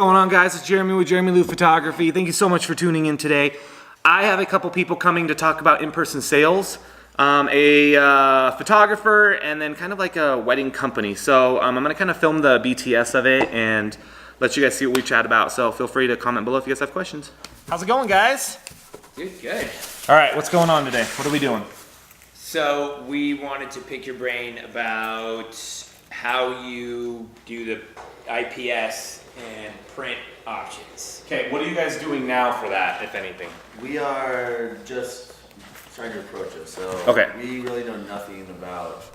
What's going on, guys? It's Jeremy with JeramieLu Photography. Thank you so much for tuning in today. I have a couple people coming to talk about in-person sales, a photographer, and then kind of like a wedding company. So I'm going to kind of film the BTS of it and let you guys see what we chat about. So feel free to comment below if you guys have questions. How's it going, guys? Good. All right, what's going on today? What are we doing? So we wanted to pick your brain about how you do the IPS and print options. Okay, what are you guys doing now for that, if anything? We are just trying to approach it. So Okay. we really know nothing about.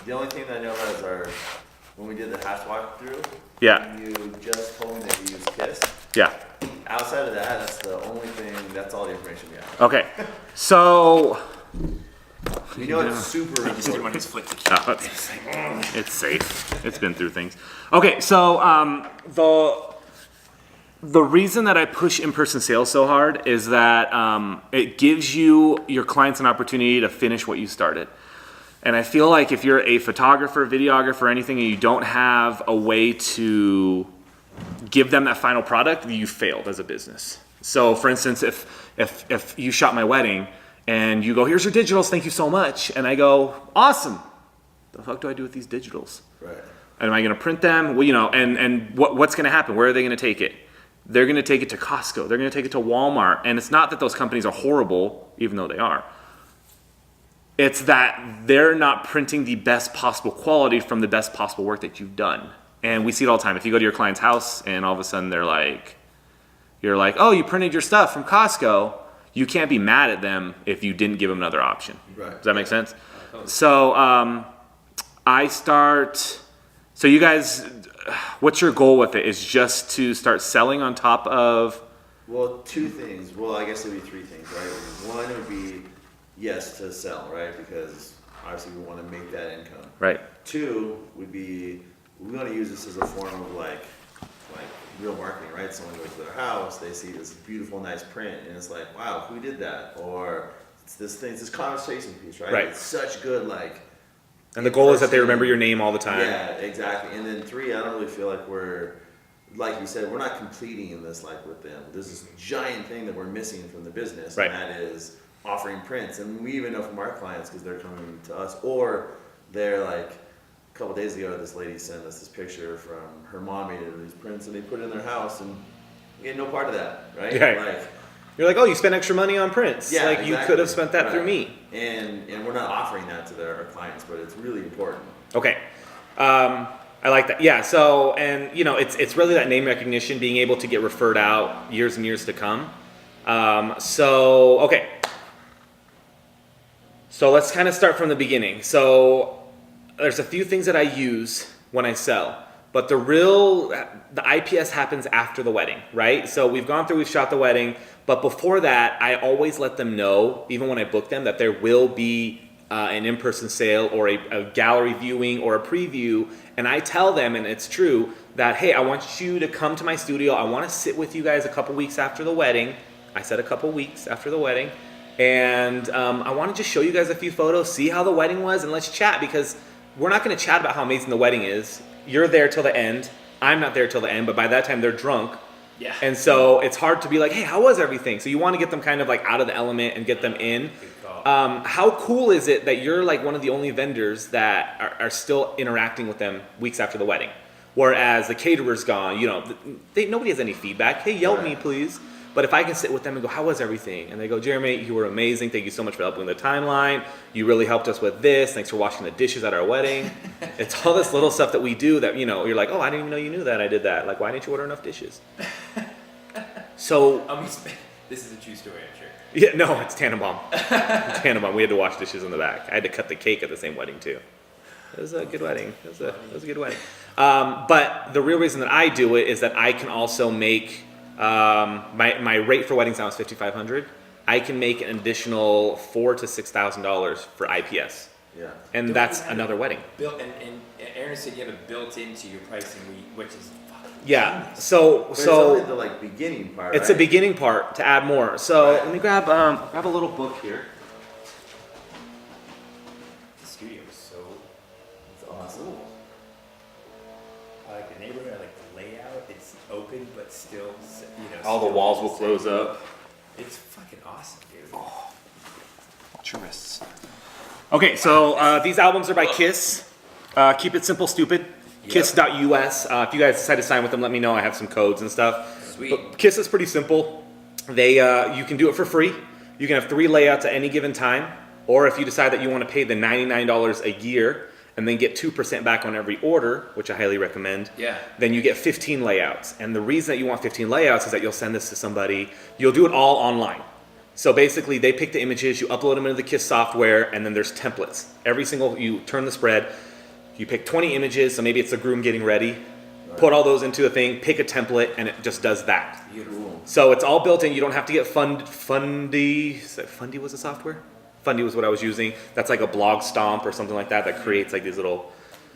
The only thing that I know about is when we did the hash walkthrough. Yeah. You just told me that you use KISS. Yeah. Outside of that, that's the only thing. That's all the information we have. Okay, so We know it's super important. it's safe. It's been through things. Okay, so the reason that I push in-person sales so hard is that it gives your clients an opportunity to finish what you started. And I feel like if you're a photographer, videographer, anything, and you don't have a way to give them that final product, you failed as a business. So for instance, if you shot my wedding and you go, here's your digitals, thank you so much. And I go, awesome. The fuck do I do with these digitals? Right. Am I gonna print them? Well, and what's gonna happen? Where are they gonna take it? They're gonna take it to Costco. They're gonna take it to Walmart. And it's not that those companies are horrible, even though they are. It's that they're not printing the best possible quality from the best possible work that you've done. And we see it all the time. If you go to your client's house and all of a sudden you're like, oh, you printed your stuff from Costco, you can't be mad at them if you didn't give them another option. Right. Does that make sense? So so you guys, what's your goal with it? Is just to start selling on top of? Well, two things. Well, I guess it'd be three things, right? One would be, yes, to sell, right? Because obviously we want to make that income. Right. Two would be, we want to use this as a form of like real marketing, right? Someone goes to their house, they see this beautiful, nice print, and it's like, wow, who did that? Or it's this conversation piece, right? Right. It's such good, And the goal is that they remember your name all the time. Yeah, exactly. And then three, I don't really feel like we're, like you said, we're not completing in this like with them. There's this giant thing that we're missing from the business, Right. and that is offering prints. And we even know from our clients, because they're coming to us, or they're like, a couple days ago, this lady sent us this picture from her mom made it these prints, and they put it in their house, and we had no part of that, right? Yeah. You're like, oh, you spent extra money on prints. Yeah, like exactly. You could have spent that Right. through me. And we're not offering that to our clients, but it's really important. Okay. I like that. Yeah. So, and it's really that name recognition, being able to get referred out years and years to come. Okay. So let's kind of start from the beginning. So there's a few things that I use when I sell, but the IPS happens after the wedding, right? So we've shot the wedding, but before that, I always let them know, even when I book them, that there will be an in-person sale or a gallery viewing or a preview. And I tell them, and it's true, that, hey, I want you to come to my studio. I want to sit with you guys a couple weeks after the wedding. I said a couple weeks after the wedding. And I want to just show you guys a few photos, see how the wedding was, and let's chat, because we're not going to chat about how amazing the wedding is. You're there till the end. I'm not there till the end, but by that time they're drunk. Yeah. And so it's hard to be like, hey, how was everything? So you want to get them kind of like out of the element and get them in. How cool is it that you're like one of the only vendors that are still interacting with them weeks after the wedding? Whereas the caterer's gone, nobody has any feedback. Hey, yell at me, please. But if I can sit with them and go, how was everything? And they go, Jeremy, you were amazing. Thank you so much for helping with the timeline. You really helped us with this. Thanks for washing the dishes at our wedding. It's all this little stuff that we do that, you're like, oh, I didn't even know you knew that I did that. Like, why didn't you order enough dishes? So. This is a true story, I'm sure. Yeah, no, it's Tannenbaum. Tannenbaum. We had to wash dishes in the back. I had to cut the cake at the same wedding, too. It was a good wedding. It was a good wedding. But the real reason that I do it is that I can also make... my rate for weddings now is $5,500. I can make an additional $4,000 to $6,000 for IPS. Yeah. And that's another wedding. And Aaron said you have it built into your pricing, which is yeah. genius. So it's only the beginning part. It's right? a beginning part to add more. So Right. let me grab a little book here. The studio is so It's awesome. cool. I like the neighborhood. I like the layout. It's open but still, All the still walls will same. close up. It's fucking awesome, dude. Watch your wrists. Okay, so these albums are by Kiss. Keep it simple, stupid. Yep. Kiss.us. If you guys decide to sign with them, let me know. I have some codes and stuff. Sweet. But Kiss is pretty simple. They you can do it for free. You can have 3 layouts at any given time. Or if you decide that you want to pay the $99 a year and then get 2% back on every order, which I highly recommend, Yeah. then you get 15 layouts. And the reason that you want 15 layouts is that you'll send this to somebody. You'll do it all online. So basically, they pick the images, you upload them into the Kiss software, and then there's templates. You turn the spread, you pick 20 images, so maybe it's the groom getting ready, put all those into a thing, pick a template, and it just does that. Beautiful. So it's all built in. You don't have to get Fundy. Fundy was the software? Fundy was what I was using. That's like a blog stomp or something like that creates like these little...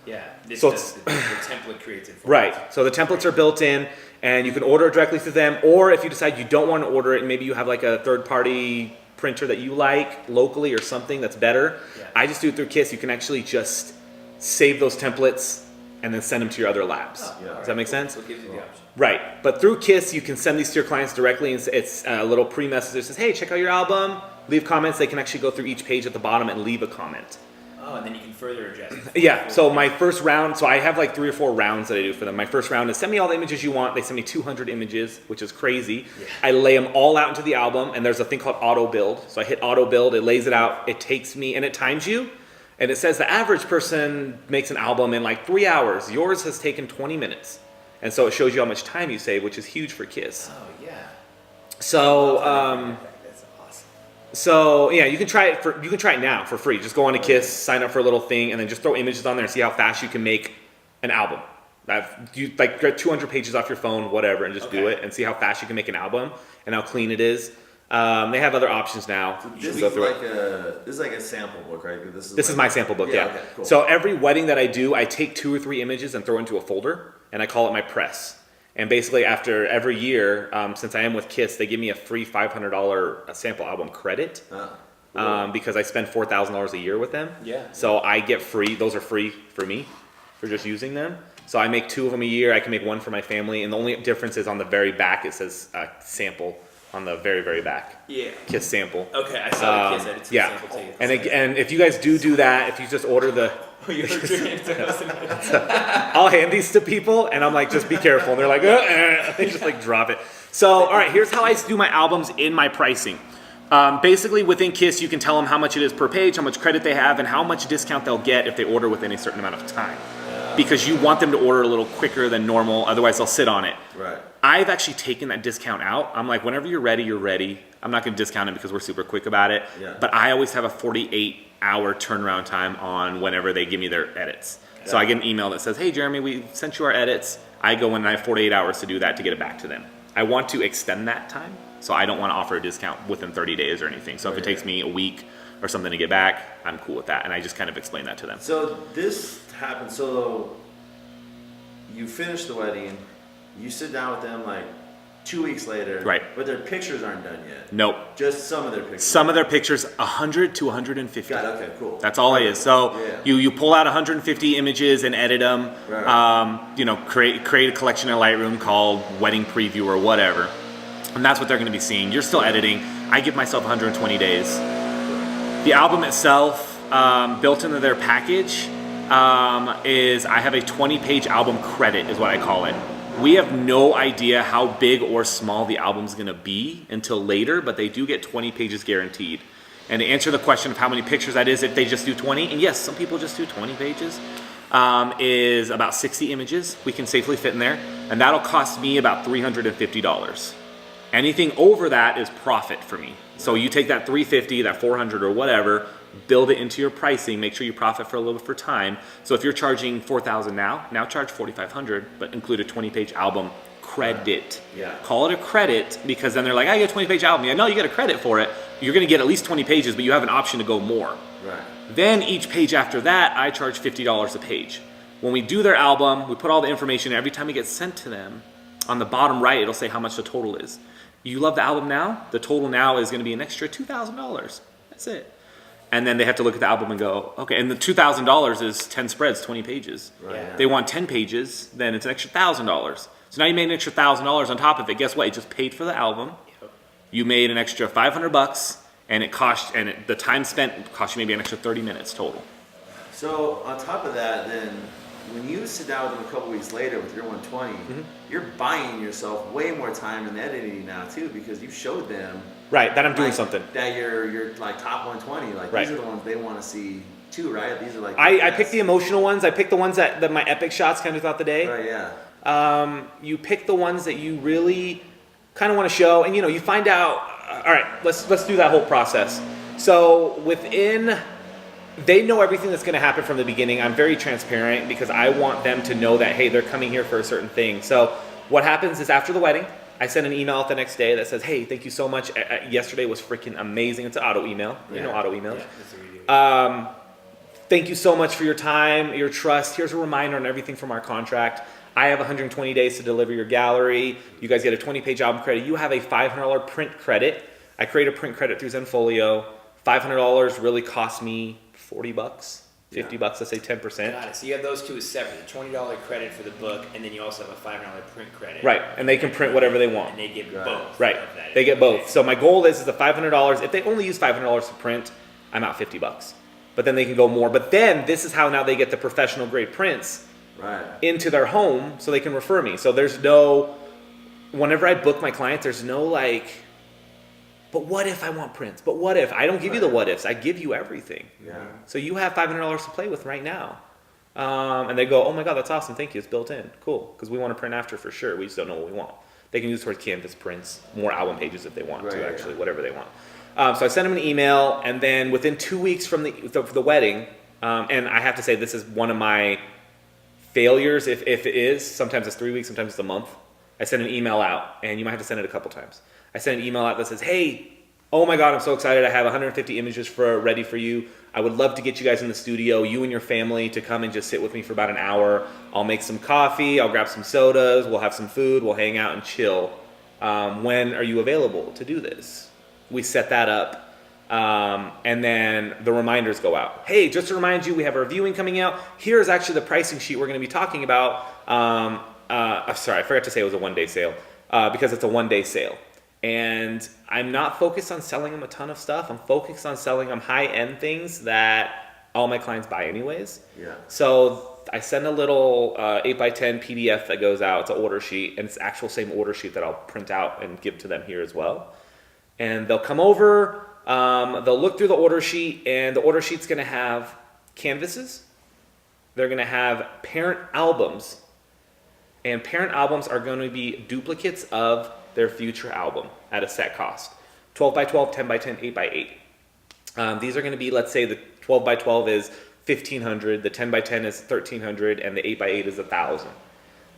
Yeah. This So does the template creates it for Right. you. So the templates are built in, and you can order it directly through them. Or if you decide you don't want to order it, and maybe you have like a third-party printer that you like locally or something that's better, Yeah. I just do it through Kiss. You can actually just save those templates and then send them to your other labs. Oh, Yeah. Does that make sense? So it gives you the option. Right. But through Kiss, you can send these to your clients directly, and it's a little pre-message that says, hey, check out your album, leave comments. They can actually go through each page at the bottom and leave a comment. Oh, and then you can further adjust. Yeah, so my first round, so I have like 3 or 4 rounds that I do for them. My first round is send me all the images you want. They send me 200 images, which is crazy. Yeah. I lay them all out into the album, and there's a thing called auto build. So I hit auto build, it lays it out, it takes me, and it times you. And it says the average person makes an album in like 3 hours. Yours has taken 20 minutes. And so it shows you how much time you save, which is huge for Kiss. Oh, yeah. So, That's awesome. So yeah, you can try it now for free. Just go on to Kiss, sign up for a little thing, and then just throw images on there and see how fast you can make an album. You like get 200 pages off your phone, whatever, and just do Okay. it and see how fast you can make an album and how clean it is. They have other options now. You This should go is through it. this is like a sample book, right? This like, is my sample book, yeah. Okay, cool. So every wedding that I do, I take 2 or 3 images and throw into a folder, and I call it my press. And basically, after every year, since I am with Kiss, they give me a free $500 sample album credit. Cool. Because I spend $4,000 a year with them. Yeah. So I get free. Those are free for me for just using them. So I make 2 of them a year. I can make 1 for my family, and the only difference is on the very back it says sample on the very, very back. Yeah. Kiss sample. Okay, I saw the Kiss edit. Yeah. Sample too. And if you guys do that, if you just order the, You were doing I'll hand these to people, and I'm like, just be careful. And they're like, they just like drop it. So, all right, here's how I do my albums in my pricing. Basically, within Kiss, you can tell them how much it is per page, how much credit they have, and how much discount they'll get if they order within a certain amount of time. Because you want them to order a little quicker than normal, otherwise they'll sit on it. Right. I've actually taken that discount out. I'm like, whenever you're ready, you're ready. I'm not going to discount it because we're super quick about it. Yeah. But I always have a 48-hour turnaround time on whenever they give me their edits. So I get an email that says, hey, Jeremy, we sent you our edits. I go in and I have 48 hours to do that to get it back to them. I want to extend that time, so I don't want to offer a discount within 30 days or anything. So if it takes me a week or something to get back, I'm cool with that. And I just kind of explain that to them. So this happens. So you finish the wedding, you sit down with them like 2 weeks later, Right. But their pictures aren't done yet. Nope. Just some of their pictures. Some of their pictures, 100 to 150. Got it, okay, cool. That's all it is. So Yeah. you pull out 150 images and edit them. Right. Create a collection in Lightroom called Wedding Preview or whatever, and that's what they're going to be seeing. You're still editing. I give myself 120 days. The album itself, built into their package, is I have a 20-page album credit, is what I call it. We have no idea how big or small the album's going to be until later, but they do get 20 pages guaranteed. And to answer the question of how many pictures that is if they just do 20, and yes, some people just do 20 pages, is about 60 images we can safely fit in there, and that'll cost me about $350. Anything over that is profit for me. So you take that 350, that 400 or whatever, build it into your pricing, make sure you profit for a little bit for time. So if you're charging $4,000 now charge $4,500, but include a 20-page album credit. Yeah. Call it a credit, because then they're like, I get a 20-page album. Yeah, no, you get a credit for it. You're going to get at least 20 pages, but you have an option to go more. Right. Then each page after that, I charge $50 a page. When we do their album, we put all the information, every time it gets sent to them, on the bottom right, it'll say how much the total is. You love the album now? The total now is going to be an extra $2,000. That's it. And then they have to look at the album and go, okay, and the $2,000 is 10 spreads, 20 pages. Right. Yeah. They want 10 pages, then it's an extra $1,000. So now you made an extra $1,000 on top of it. Guess what? You just paid for the album. Yep. You made an extra $500, and the time spent cost you maybe an extra 30 minutes total. So on top of that, then when you sit down with them a couple weeks later with your 120, you're buying yourself way more time in editing now too, because you showed them Right, that I'm doing like, something. that you're like top 120. Like Right. these are the ones they want to see too, right? These are like I pick the emotional ones. I pick the ones that my epic shots kind of throughout the day. right, yeah. You pick the ones that you really kind of want to show, and you find out. All right, let's do that whole process. So they know everything that's going to happen from the beginning. I'm very transparent because I want them to know that, hey, they're coming here for a certain thing. So what happens is after the wedding, I send an email out the next day that says, hey, thank you so much. Yesterday was freaking amazing. It's an auto email. You know auto emails. Yeah, that's what we do. Thank you so much for your time, your trust. Here's a reminder on everything from our contract. I have 120 days to deliver your gallery. You guys get a 20-page album credit. You have a $500 print credit. I create a print credit through Zenfolio. $500 really cost me $40, $50, let's say 10%. Got it. So you have those two as separate. The $20 credit for the book, and then you also have a $5 print credit. Right, and they can print whatever they want. And they get Right. both. Right, of that. they get both. Okay. So my goal is the $500. If they only use $500 to print, I'm out $50. But then they can go more. But then this is how now they get the professional grade prints Right. into their home so they can refer me. So whenever I book my clients, there's no like, but what if I want prints? But what if? I don't give you the what ifs. I give you everything. Yeah. So you have $500 to play with right now. And they go, oh my God, that's awesome. Thank you. It's built in. Cool. Because we want to print after for sure. We just don't know what we want. They can use it towards canvas prints, more album pages if they want to, Right, actually, yeah. whatever they want. So I send them an email, and then within 2 weeks from the wedding, and I have to say this is one of my failures, if it is. Sometimes it's 3 weeks, sometimes it's a month. I send an email out, and you might have to send it a couple times. I send an email out that says, hey, oh my God, I'm so excited. I have 150 images ready for you. I would love to get you guys in the studio, you and your family, to come and just sit with me for about an hour. I'll make some coffee. I'll grab some sodas. We'll have some food. We'll hang out and chill. When are you available to do this? We set that up. And then the reminders go out. Hey, just to remind you, we have our viewing coming out. Here's actually the pricing sheet we're going to be talking about. Sorry, I forgot to say it was a one-day sale because it's a one-day sale. And I'm not focused on selling them a ton of stuff. I'm focused on selling them high-end things that all my clients buy anyways. Yeah. So I send a little 8x10 PDF that goes out. It's an order sheet, and it's the actual same order sheet that I'll print out and give to them here as well. And they'll come over, they'll look through the order sheet, and the order sheet's going to have canvases. They're going to have parent albums, and parent albums are going to be duplicates of their future album at a set cost. 12x12, 10x10, 8x8. These are going to be, let's say the 12x12 is $1,500, the 10x10 is $1,300, and the 8x8 is $1,000.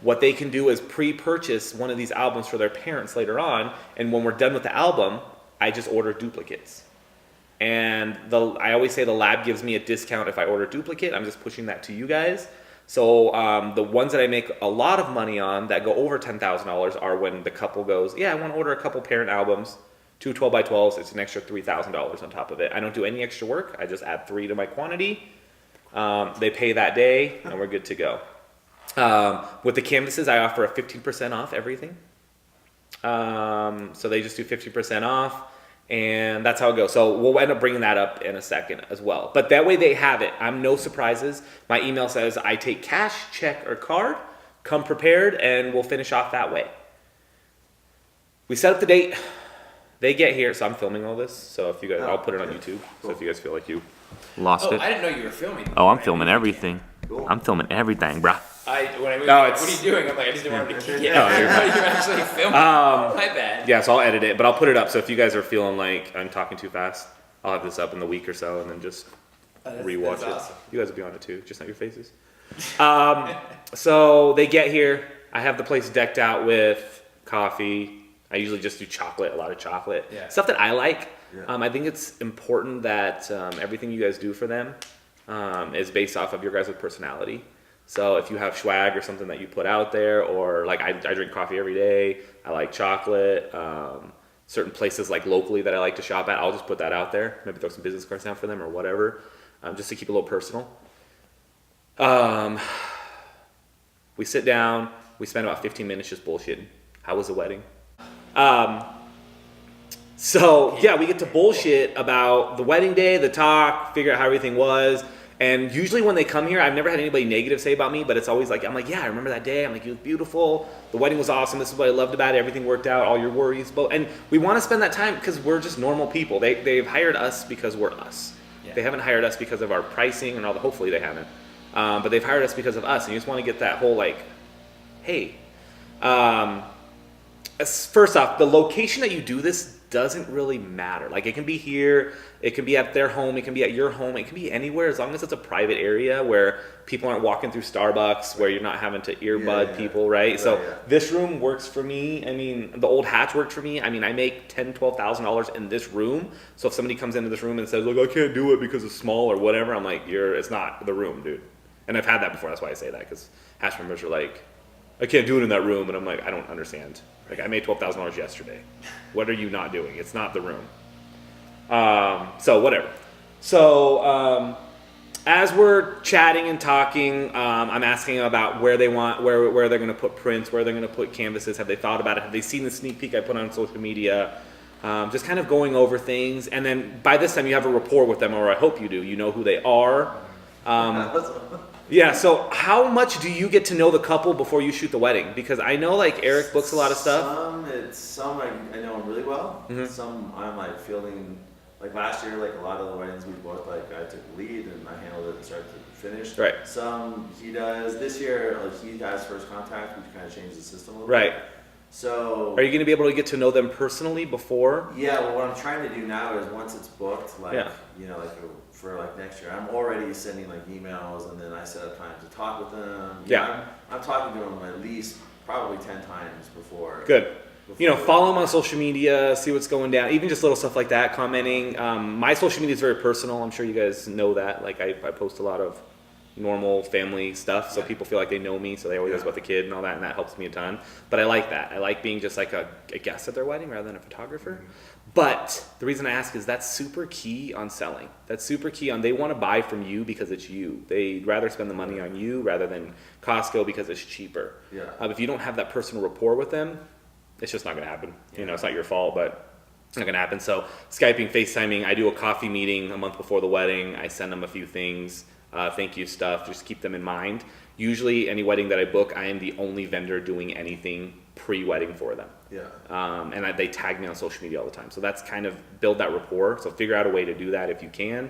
What they can do is pre-purchase one of these albums for their parents later on, and when we're done with the album, I just order duplicates. And I always say the lab gives me a discount if I order duplicate. I'm just pushing that to you guys. So the ones that I make a lot of money on that go over $10,000 are when the couple goes, yeah, I want to order a couple parent albums, 2 12x12s, it's an extra $3,000 on top of it. I don't do any extra work. I just add 3 to my quantity. They pay that day, and we're good to go. With the canvases, I offer a 15% off everything. So they just do 50% off, and that's how it goes. So we'll end up bringing that up in a second as well. But that way they have it. I'm no surprises. My email says I take cash, check, or card. Come prepared, and we'll finish off that way. We set up the date. They get here, so I'm filming all this. So if you guys, I'll put it on YouTube. So if you guys feel like you lost it. I didn't know you were filming. Oh, I'm filming everything. Cool. I'm filming everything, bruh. When I moved, No, what it's- are you doing? I'm like, I just didn't want him to kick it. No, you're I you're actually filming. My bad. Yeah, so I'll edit it, but I'll put it up. So if you guys are feeling like I'm talking too fast, I'll have this up in the week or so, and then just rewatch that's it. awesome. You guys will be on it too, just not your faces. So they get here. I have the place decked out with coffee. I usually just do chocolate, a lot of chocolate. Yeah. Stuff that I like. Yeah. I think it's important that everything you guys do for them is based off of your guys' personality. So if you have swag or something that you put out there, or like I drink coffee every day, I like chocolate, certain places like locally that I like to shop at, I'll just put that out there. Maybe throw some business cards down for them or whatever, just to keep it a little personal. We sit down, We spent about 15 minutes just bullshitting. How was the wedding? So yeah, we get to bullshit about the wedding day, the talk, figure out how everything was. And usually when they come here, I've never had anybody negative say about me, but it's always like, I'm like, yeah, I remember that day. I'm like, it was beautiful. The wedding was awesome. This is what I loved about it. Everything worked out. All your worries. And we want to spend that time because we're just normal people. They've hired us because we're us. Yeah. They haven't hired us because of our pricing and all the, hopefully they haven't. But they've hired us because of us. And you just want to get that whole like, hey, first off, the location that you do this doesn't really matter. Like it can be here, it can be at their home, it can be at your home, it can be anywhere as long as it's a private area where people aren't walking through Starbucks, where you're not having to earbud people, right? So this room works for me. I mean, the old Hatch worked for me. I mean, I make $10,000-$12,000 in this room. So if somebody comes into this room and says, look, I can't do it because it's small or whatever, I'm like, it's not the room, dude. And I've had that before. That's why I say that, because Hatch members are like, I can't do it in that room. And I'm like, I don't understand. Like, I made $12,000 yesterday. What are you not doing? It's not the room. So whatever. So as we're chatting and talking, I'm asking them about where they want, where they're going to put prints, where they're going to put canvases. Have they thought about it? Have they seen the sneak peek I put on social media? Just kind of going over things. And then by this time you have a rapport with them, or I hope you do. You know who they are. Yeah, so how much do you get to know the couple before you shoot the wedding? Because I know like Eric books a lot of stuff. Some I know them really well. Mm-hmm. Some I'm like fielding, like last year, like a lot of the weddings we both, like I took the lead and I handled it from start to finish. Right. Some he does. This year, like he has first contact, which kind of changed the system a little right. bit. So are you going to be able to get to know them personally before? Yeah, well what I'm trying to do now is once it's booked, like, you know, like for like next year, I'm already sending like emails and then I set up time to talk with them. I'm talking to them at least probably 10 times before. Good. You know, follow them on social media, see what's going down, even just little stuff like that, commenting. My social media is very personal. I'm sure you guys know that. Like I post a lot of normal family stuff, so people feel like they know me, so they always ask about the kid and all that, and that helps me a ton. But I like that. I like being just like a guest at their wedding rather than a photographer. Mm-hmm. But the reason I ask is that's super key on selling. That's super key on, they want to buy from you because it's you. They'd rather spend the money on you rather than Costco because it's cheaper. Yeah. If you don't have that personal rapport with them, it's just not going to happen. You know, it's not your fault, but it's not going to happen. So Skyping, FaceTiming, I do a coffee meeting a month before the wedding. I send them a few things. Thank you stuff, just keep them in mind. Usually any wedding that I book, I am the only vendor doing anything pre-wedding for them. Yeah. And they tag me on social media all the time. So that's kind of build that rapport. So figure out a way to do that if you can.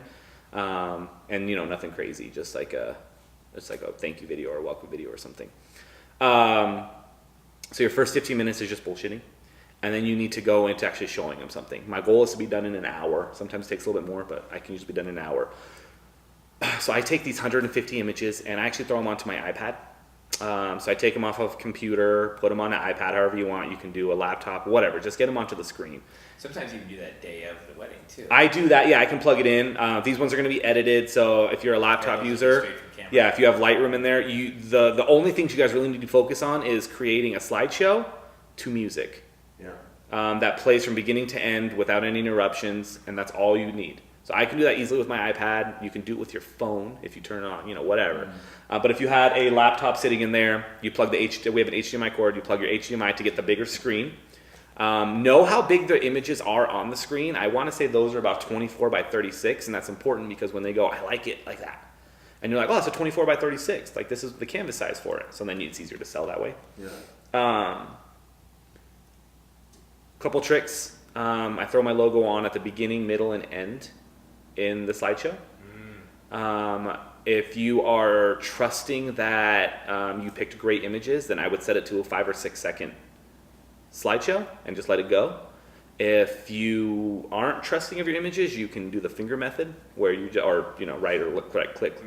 And you know, nothing crazy, just like a thank you video or a welcome video or something. So your first 15 minutes is just bullshitting. And then you need to go into actually showing them something. My goal is to be done in an hour. Sometimes it takes a little bit more, but I can usually be done in an hour. So I take these 150 images and I actually throw them onto my iPad. So I take them off of a computer, put them on an iPad, however you want. You can do a laptop, whatever. Just get them onto the screen. Sometimes you can do that day of the wedding too. I do that. Yeah, I can plug it in. These ones are going to be edited. So if you're a laptop user, if you have Lightroom in there, the only things you guys really need to focus on is creating a slideshow to music. Yeah. That plays from beginning to end without any interruptions, and that's all you need. So I can do that easily with my iPad. You can do it with your phone if you turn it on, you know, whatever. Mm-hmm. But if you had a laptop sitting in there, you plug we have an HDMI cord, you plug your HDMI to get the bigger screen. Know how big the images are on the screen. I want to say those are about 24 by 36, and that's important because when they go, I like it like that. And you're like, oh, it's a 24 by 36. Like, this is the canvas size for it. So then it's easier to sell that way. Yeah. Couple tricks. I throw my logo on at the beginning, middle, and end in the slideshow. If you are trusting that you picked great images, then I would set it to a 5 or 6 second slideshow and just let it go. If you aren't trusting of your images, you can do the finger method where right or click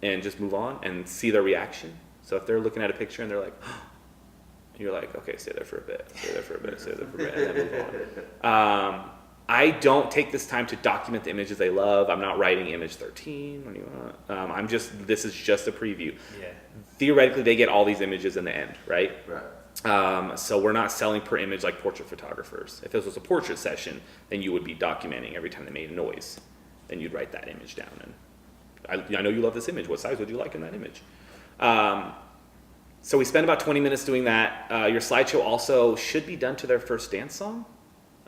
and just move on and see their reaction. So if they're looking at a picture and they're like, you're like, okay, stay there for a bit, stay there for a bit, stay there for a bit, and then move on. I don't take this time to document the images they love. I'm not writing image 13. What do you want? This is just a preview. Yeah. Theoretically, they get all these images in the end, right? Right. So we're not selling per image like portrait photographers. If this was a portrait session, then you would be documenting every time they made a noise. Then you'd write that image down. And I know you love this image. What size would you like in that image? So we spend about 20 minutes doing that. Your slideshow also should be done to their first dance song.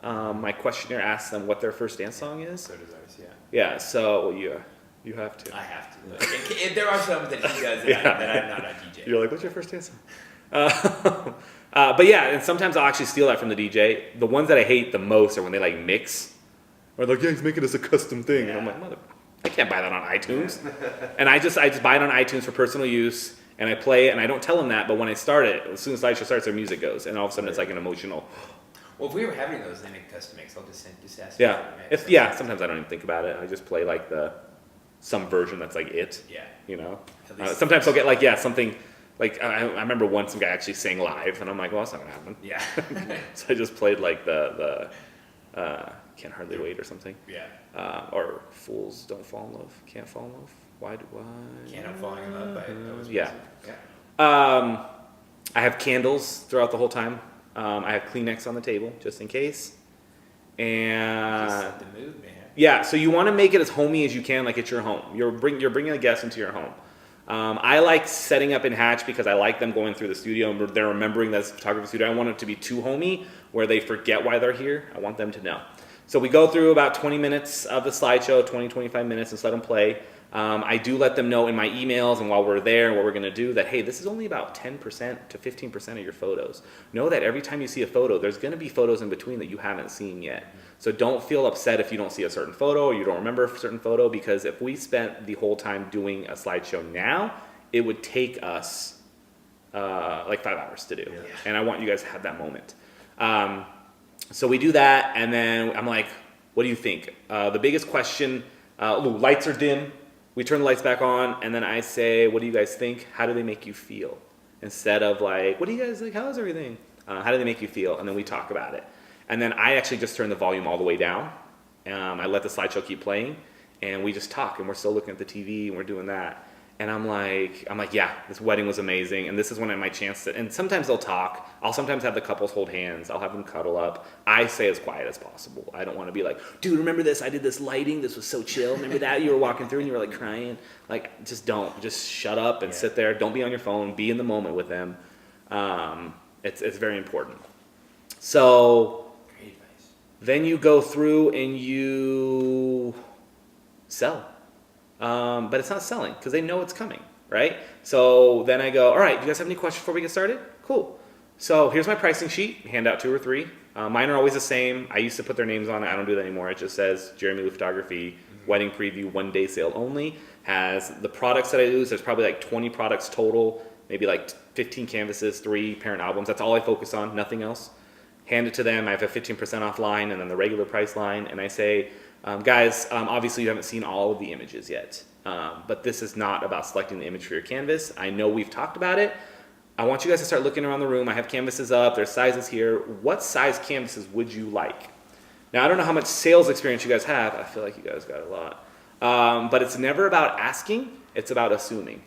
My questionnaire asks them what their first dance song is. So does ours, yeah. Yeah, so you have to. I have to. But if there are some that he does that, Yeah. that I'm not a DJ. You're like, what's your first dance song? But yeah, and sometimes I'll actually steal that from the DJ. The ones that I hate the most are when they like mix. Or like, yeah, he's making us a custom thing. And I'm like, mother, I can't buy that on iTunes. And I just buy it on iTunes for personal use. And I play it, and I don't tell them that, but when I start it, as soon as the slideshow starts, their music goes. And all of a sudden, it's like an emotional. Well, if we were having those, then a custom mix, I'll just ask Yeah. you for a mix. Sometimes I don't even think about it. I just play like some version that's like it. Yeah. You know? At least- Sometimes I'll get like, something. Like, I remember once some guy actually sang live, and I'm like, well, that's not going to happen. Yeah. So I just played like the Can't Hardly Wait or something. Yeah. Or Fools Don't Fall in Love, Can't Fall in Love. Why? Can't Help Falling in Love by Elvis Yeah. Presley. I have candles throughout the whole time. I have Kleenex on the table, just in case. And Just set the mood, man. yeah, so you want to make it as homey as you can, like it's your home. You're bringing a guest into your home. I like setting up in Hatch because I like them going through the studio and they're remembering that it's a photography studio. I don't want it to be too homey where they forget why they're here. I want them to know. So we go through about 20 minutes of the slideshow, 20, 25 minutes, and just let them play. I do let them know in my emails and while we're there what we're going to do that, hey, this is only about 10% to 15% of your photos. Know that every time you see a photo, there's going to be photos in between that you haven't seen yet. So don't feel upset if you don't see a certain photo or you don't remember a certain photo, because if we spent the whole time doing a slideshow now, it would take us like 5 hours to do. Yeah. And I want you guys to have that moment. So we do that, and then I'm like, what do you think? The biggest question, lights are dim. We turn the lights back on, and then I say, what do you guys think? How do they make you feel? Instead of like, what do you guys like? How's everything? How do they make you feel? And then we talk about it. And then I actually just turn the volume all the way down. I let the slideshow keep playing, and we just talk, and we're still looking at the TV, and we're doing that. And I'm like, yeah, this wedding was amazing, and this is when I have my chance to. And sometimes they'll talk. I'll sometimes have the couples hold hands. I'll have them cuddle up. I say as quiet as possible. I don't want to be like, dude, remember this? I did this lighting. This was so chill. Remember that? You were walking through and you were like crying. Like, just don't. Just shut up and sit there. Don't be on your phone. Be in the moment with them. It's very important. So Great advice. then you go through and you sell. But it's not selling because they know it's coming, right? So then I go, all right, do you guys have any questions before we get started? Cool. So here's my pricing sheet. Hand out 2 or 3. Mine are always the same. I used to put their names on it. I don't do that anymore. It just says JeramieLu Photography, Wedding Preview, 1-day sale only. Has the products that I use. There's probably like 20 products total, maybe like 15 canvases, 3 parent albums. That's all I focus on, nothing else. Hand it to them. I have a 15% off line and then the regular price line. And I say, guys, obviously you haven't seen all of the images yet, but this is not about selecting the image for your canvas. I know we've talked about it. I want you guys to start looking around the room. I have canvases up. There's sizes here. What size canvases would you like? Now, I don't know how much sales experience you guys have. I feel like you guys got a lot. But it's never about asking. It's about assuming,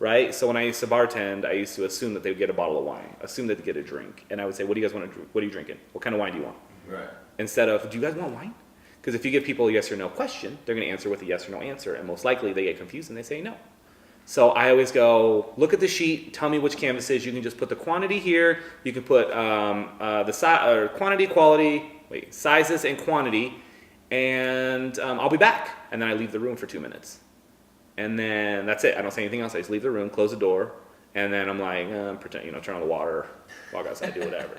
right? So when I used to bartend, I used to assume that they would get a bottle of wine, assume that they get a drink. And I would say, what do you guys want to drink? What are you drinking? What kind of wine do you want? Right. Instead of, do you guys want wine? Because if you give people a yes or no question, they're going to answer with a yes or no answer. And most likely they get confused and they say no. So I always go, look at the sheet, tell me which canvas is. You can just put the quantity here. You can put quantity, quality, sizes and quantity. And I'll be back. And then I leave the room for 2 minutes. And then that's it. I don't say anything else. I just leave the room, close the door. And then I'm like, pretend, turn on the water, walk outside, do whatever.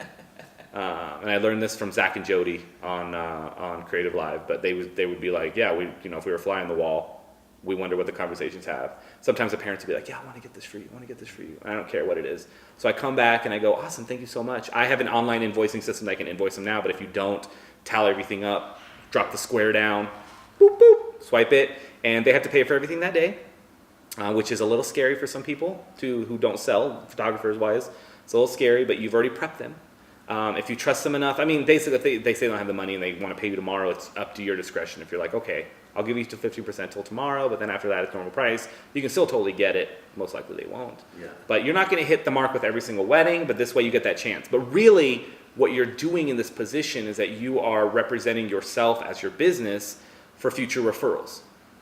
And I learned this from Zach and Jody on Creative Live, but they would be like, yeah, if we were flying the wall, we wonder what the conversations have. Sometimes the parents would be like, yeah, I want to get this for you. I want to get this for you. I don't care what it is. So I come back and I go, awesome, thank you so much. I have an online invoicing system that I can invoice them now, but if you don't, tally everything up, drop the square down, boop, boop, swipe it, and they have to pay for everything that day, which is a little scary for some people who don't sell, photographers-wise. It's a little scary, but you've already prepped them. If you trust them enough, basically if they say they don't have the money and they want to pay you tomorrow, it's up to your discretion. If you're like, okay, I'll give you to 50% till tomorrow, but then after that it's normal price, you can still totally get it. Most likely they won't. Yeah. But you're not going to hit the mark with every single wedding, but this way you get that chance. But really, what you're doing in this position is that you are representing yourself as your business for future referrals.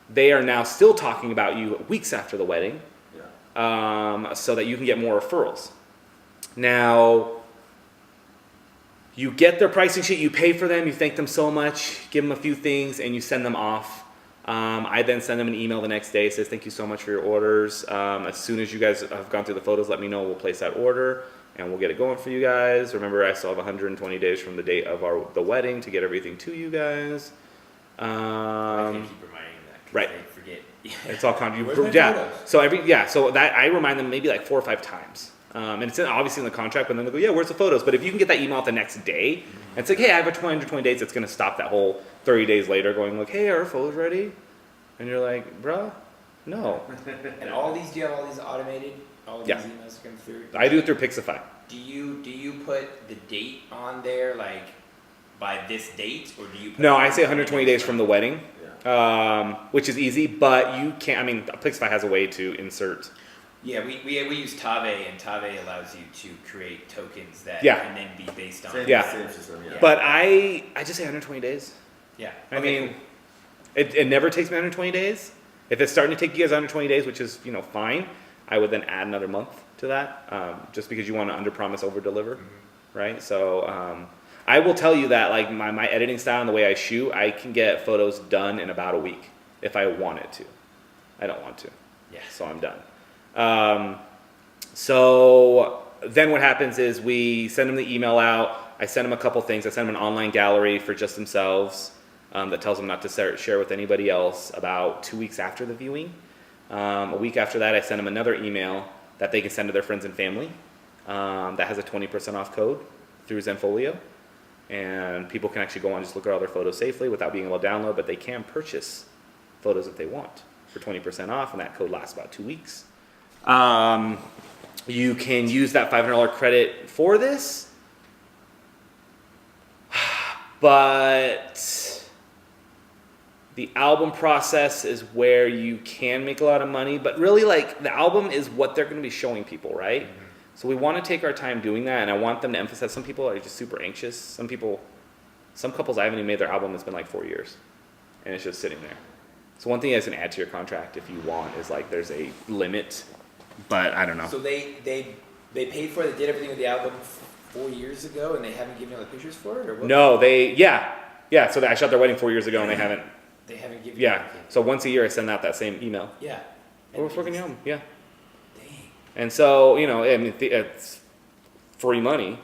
They are now still talking about you weeks after the wedding. Yeah. so that you can get more referrals. Now, you get their pricing sheet, you pay for them, you thank them so much, give them a few things, and you send them off. I then send them an email the next day, says thank you so much for your orders. As soon as you guys have gone through the photos, let me know, we'll place that order and we'll get it going for you guys. Remember, I still have 120 days from the date of the wedding to get everything to you guys. I can keep reminding them that. 'Cause right. They forget. It's all Where's my yeah. photos? So that I remind them maybe like 4 or 5 times. And it's obviously in the contract, but then they go, yeah, where's the photos? But if you can get that email out the next day and it's like, hey, I have 120 days, it's going to stop that whole 30 days later going like, hey, are our photos ready? And you're like, bruh, no. And all these, do you have all these automated? All Yeah. these emails come through? I do it through Pixify. Do you put the date on there, like by this date, or do you? Put No, I say 120 days from the wedding, Yeah. which is easy, but you can't, I mean, Pixify has a way to insert. Yeah, we use Tave, and Tave allows you to create tokens that Yeah. can then be based on. Same, Yeah. same system, yeah. But I just say 120 days. Yeah. I Okay, mean, it never takes me 120 days. If it's starting to take you guys 120 days, which is, fine, I would then add another month to that, just because you want to under-promise, over-deliver, right? So I will tell you that, like, my editing style and the way I shoot, I can get photos done in about a week if I wanted to. I don't want to. Yeah. So I'm done. So then what happens is we send them the email out. I send them a couple things. I send them an online gallery for just themselves that tells them not to share with anybody else about 2 weeks after the viewing. A week after that, I send them another email that they can send to their friends and family that has a 20% off code through Zenfolio. And people can actually go on and just look at all their photos safely without being able to download, but they can purchase photos if they want for 20% off, and that code lasts about 2 weeks. You can use that $500 credit for this, but the album process is where you can make a lot of money, but really, like, the album is what they're going to be showing people, right? Mm-hmm. So we want to take our time doing that, and I want them to emphasize. Some people are just super anxious. Some couples, I haven't even made their album. It's been like 4 years, and it's just sitting there. So one thing you guys can add to your contract if you want is, like, there's a limit, but I don't know. So they paid for it. They did everything with the album 4 years ago, and they haven't given you all the pictures for it, or what? No, So I shot their wedding 4 years ago, and they haven't. They haven't given. Yeah. You anything. So once a year, I send out that same email. Yeah. We're working your album. Yeah. Dang. And so, I mean, it's free money,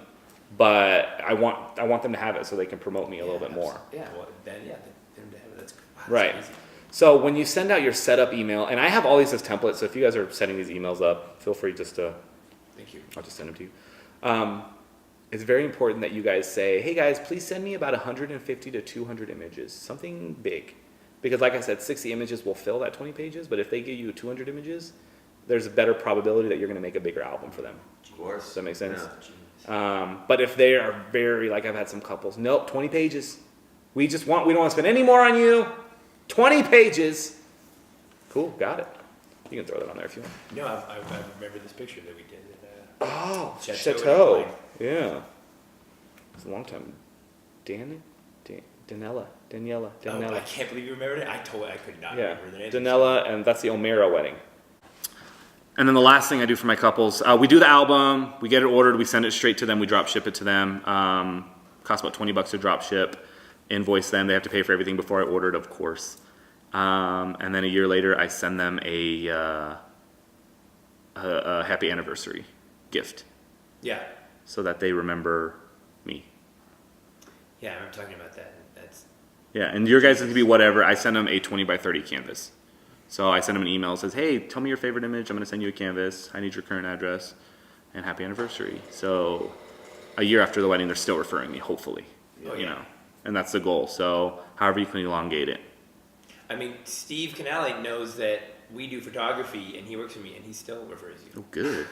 but I want them to have it so they can promote me a little bit more. Yeah. Well, then them to have it. That's Right. Crazy. So when you send out your setup email, and I have all these as templates, so if you guys are setting these emails up, feel free just to. Thank you. I'll just send them to you. It's very important that you guys say, hey guys, please send me about 150 to 200 images, something big. Because like I said, 60 images will fill that 20 pages, but if they give you 200 images, there's a better probability that you're going to make a bigger album for them. Of course. Does that make sense? Yeah. But if they are very, like I've had some couples, nope, 20 pages. We don't want to spend any more on you. 20 pages. Cool, got it. You can throw that on there if you want. No, I remember this picture that we did. Oh, Chateau. Chateau. Yeah. It's a long time. Daniela. Oh, I can't believe you remembered it. I could not remember the name. Danella, and that's the O'Mara wedding. And then the last thing I do for my couples, we do the album, we get it ordered, we send it straight to them, we drop ship it to them. Costs about $20 to drop ship. Invoice them, they have to pay for everything before I order it, of course. And then a year later, I send them a happy anniversary gift. Yeah. So that they remember me. Yeah, I remember talking about that. That's. Yeah, and your guys can be whatever. I send them a 20 by 30 canvas. So I send them an email that says, hey, tell me your favorite image. I'm going to send you a canvas. I need your current address and happy anniversary. So a year after the wedding, they're still referring me, hopefully. And that's the goal. So however you can elongate it. I mean, Steve Canale knows that we do photography, and he works with me, and he still refers you. Oh, good.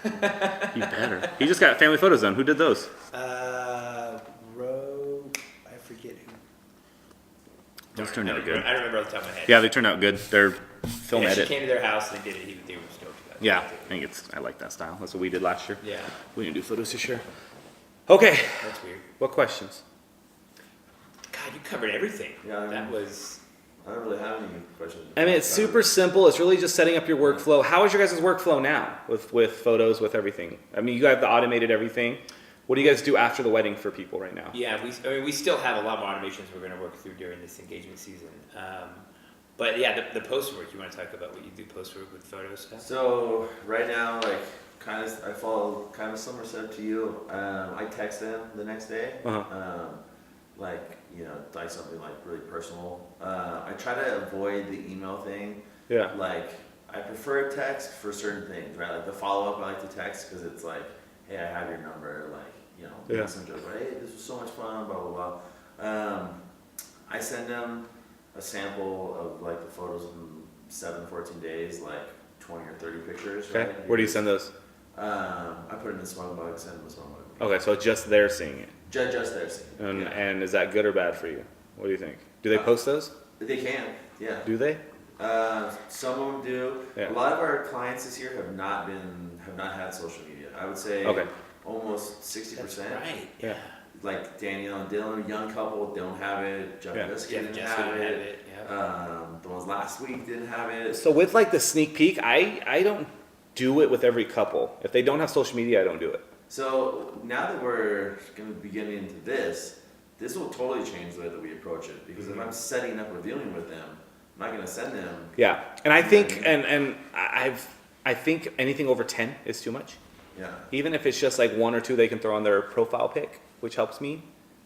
You better. He just got family photos done. Who did those? I forget who. Those turned out good. I remember off the top of my head. Yeah, they turned out good. They're film She edit. came to their house, they did it. They were stoked about it. Yeah, I like that style. That's what we did last year. Yeah. We didn't do photos this year. Okay. That's weird. What questions? God, you covered everything. Yeah, I mean- That was. I don't really have any questions. I mean, it's super simple. It's really just setting up your workflow. How is your guys' workflow now with photos, with everything? I mean, you guys have the automated everything. What do you guys do after the wedding for people right now? Yeah, we still have a lot more automations we're going to work through during this engagement season. But yeah, the post work, you want to talk about what you do post work with photos stuff? So right now, like, I follow kind of similar setup to you. I text them the next day. Like, like something like really personal. I try to avoid the email thing. Yeah. Like, I prefer text for certain things, right? Like the follow up, I like to text because it's like, hey, I have your number. Like, Yeah. some joke, like, hey, this was so much fun, blah blah blah. I send them a sample of like the photos in 7-14 days, like 20 or 30 pictures. Okay. Right? Where do you send those? I put it in a smug mug, send them a smug mug. Okay, so just they're seeing it. Just there, see. And is that good or bad for you? What do you think? Do they post those? They can, yeah. Do they? Some of them do. Yeah. A lot of our clients this year have not had social media. I would say almost 60%. That's right. Yeah. Like Danielle and Dylan, a young couple, don't have it. Jeff and Jessica didn't have it. Yeah. The ones last week didn't have it. So with like the sneak peek, I don't do it with every couple. If they don't have social media, I don't do it. So now that we're going to be getting into this will totally change the way that we approach it. Because if I'm setting up or dealing with them, I'm not going to send them. Yeah, and I think I think anything over 10 is too much. Yeah. Even if it's just like one or two they can throw on their profile pic, which helps me,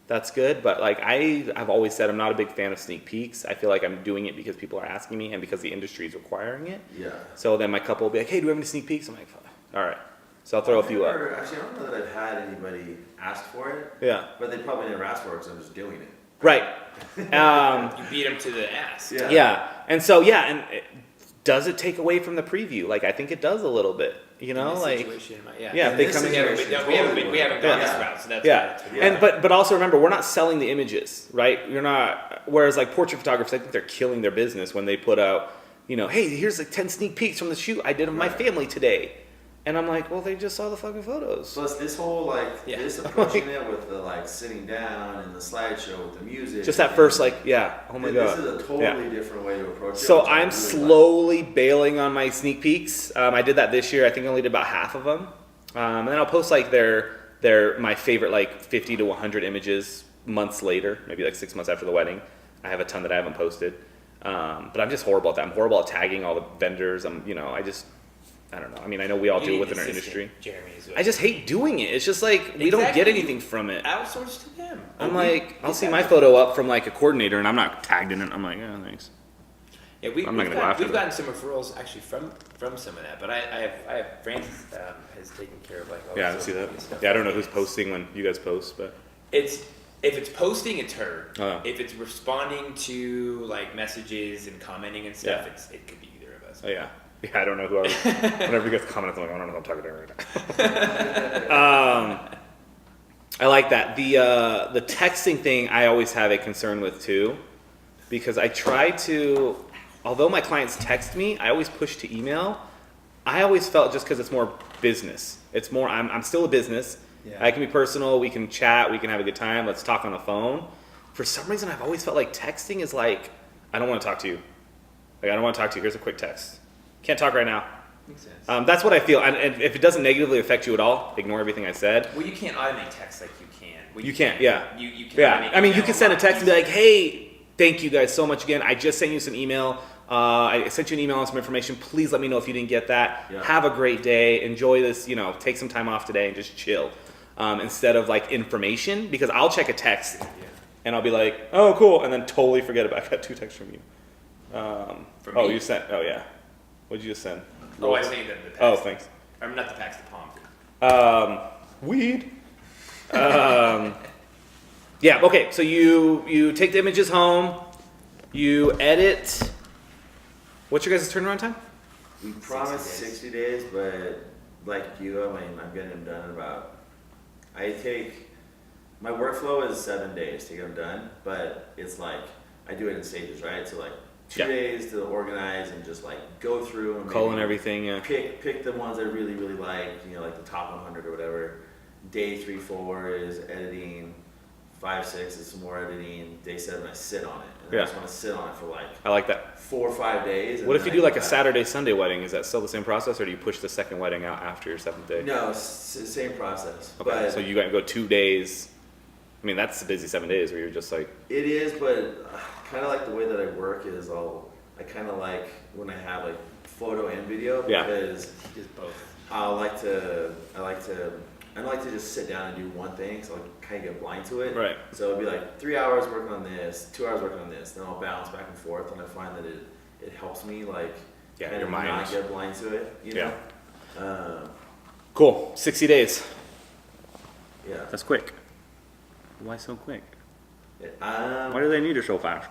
that's good. But like I've always said, I'm not a big fan of sneak peeks. I feel like I'm doing it because people are asking me and because the industry is requiring it. Yeah. So then my couple will be like, hey, do we have any sneak peeks? I'm like, all right. So I'll throw a few up. Actually, I don't know that I've had anybody ask for it. Yeah. But they probably never asked for it because I'm just doing it. Right. You beat them to the ass. Yeah. Yeah. And so, does it take away from the preview? Like, I think it does a little bit, In this like, situation, yeah, if they come in here. we haven't gone this route, so that's Yeah. And but also remember, we're not selling the images, right? You're not. Whereas like portrait photographers, I think they're killing their business when they put out, hey, here's like 10 sneak peeks from the shoot I did of my family today, and I'm like, well, they just saw the fucking photos. Plus this whole this approaching it with the sitting down and the slideshow with the music. Just that first oh my god. This is a totally different way to approach it. So I'm slowly bailing on my sneak peeks. I did that this year. I think I only did about half of them, and then I'll post like my favorite like 50 to 100 images months later, maybe like 6 months after the wedding. I have a ton that I haven't posted, but I'm just horrible at that. I'm horrible at tagging all the vendors. I don't know. I mean, I know we all do it within our industry. Jeremy is I just hate doing it. It's just like we don't get anything from it. Outsource to them. I'm like, I'll see my photo up from like a coordinator, and I'm not tagged in it. I'm like, oh, thanks. Yeah, we've gotten some referrals actually from some of that, but I have Francis has taken care of like all Yeah, I see that. stuff. Yeah, I don't know who's posting when you guys post, but if it's posting, it's her. Oh. If it's responding to like messages and commenting and stuff, it could be either of us. oh yeah. Yeah, I don't know who whenever you guys comment, I'm like, I don't know who I'm talking to right now. I like that. The texting thing I always have a concern with too, because I try to, although my clients text me, I always push to email. I always felt just because it's more business. It's more, I'm still a business. Yeah. I can be personal, we can chat, we can have a good time, let's talk on the phone. For some reason, I've always felt like texting is like, I don't want to talk to you. Like, I don't want to talk to you, here's a quick text. Can't talk right now. Makes sense. That's what I feel. And if it doesn't negatively affect you at all, ignore everything I said. Well, you can't automate text like you can. Well, You can't, yeah. You can Yeah. automate I mean, you email can a send a lot text and be easier. like, hey, thank you guys so much again. I just sent you some email. I sent you an email on some information. Please let me know if you didn't get that. Yeah. Have a great day. Enjoy this, take some time off today and just chill. Instead of like information, because I'll check a text and I'll be like, oh, cool. And then totally forget about it. I got 2 texts from you. From me? You sent, what'd you just send? Oh, I say the packs. Oh, thanks. I'm not the packs, the palm. Weed. Yeah, okay, so you take the images home, you edit. What's your guys' turnaround time? We promised 60 days, but like you, I'm getting them done in about, my workflow is 7 days to get them done, but it's like, I do it in stages, right? So like 2 days to organize and just like go through and Culling everything, yeah. pick the ones I really, really like the top 100 or whatever. Day 3, 4 is editing. 5, 6 is some more editing. Day 7, I sit on it. And Yeah. I just want to sit on it for like I like that. 4 or 5 days. What if you do like a Saturday, Sunday wedding? Is that still the same process, or do you push the second wedding out after your 7th day? No, same process. Okay, But so you got to go 2 days. I mean, that's a busy 7 days where you're just like, it is, but kind of like the way that I work is I kind of like when I have like photo and video Yeah. because He does both. I don't like to just sit down and do one thing, so I kind of get blind to it. Right. So it'd be like 3 hours working on this, 2 hours working on this, then I'll bounce back and forth, and I find that it helps me like Yeah, kind your of mind. not get blind to it. You know? cool, 60 days. Yeah. That's quick. Why so quick? Um, Why do they need it so fast?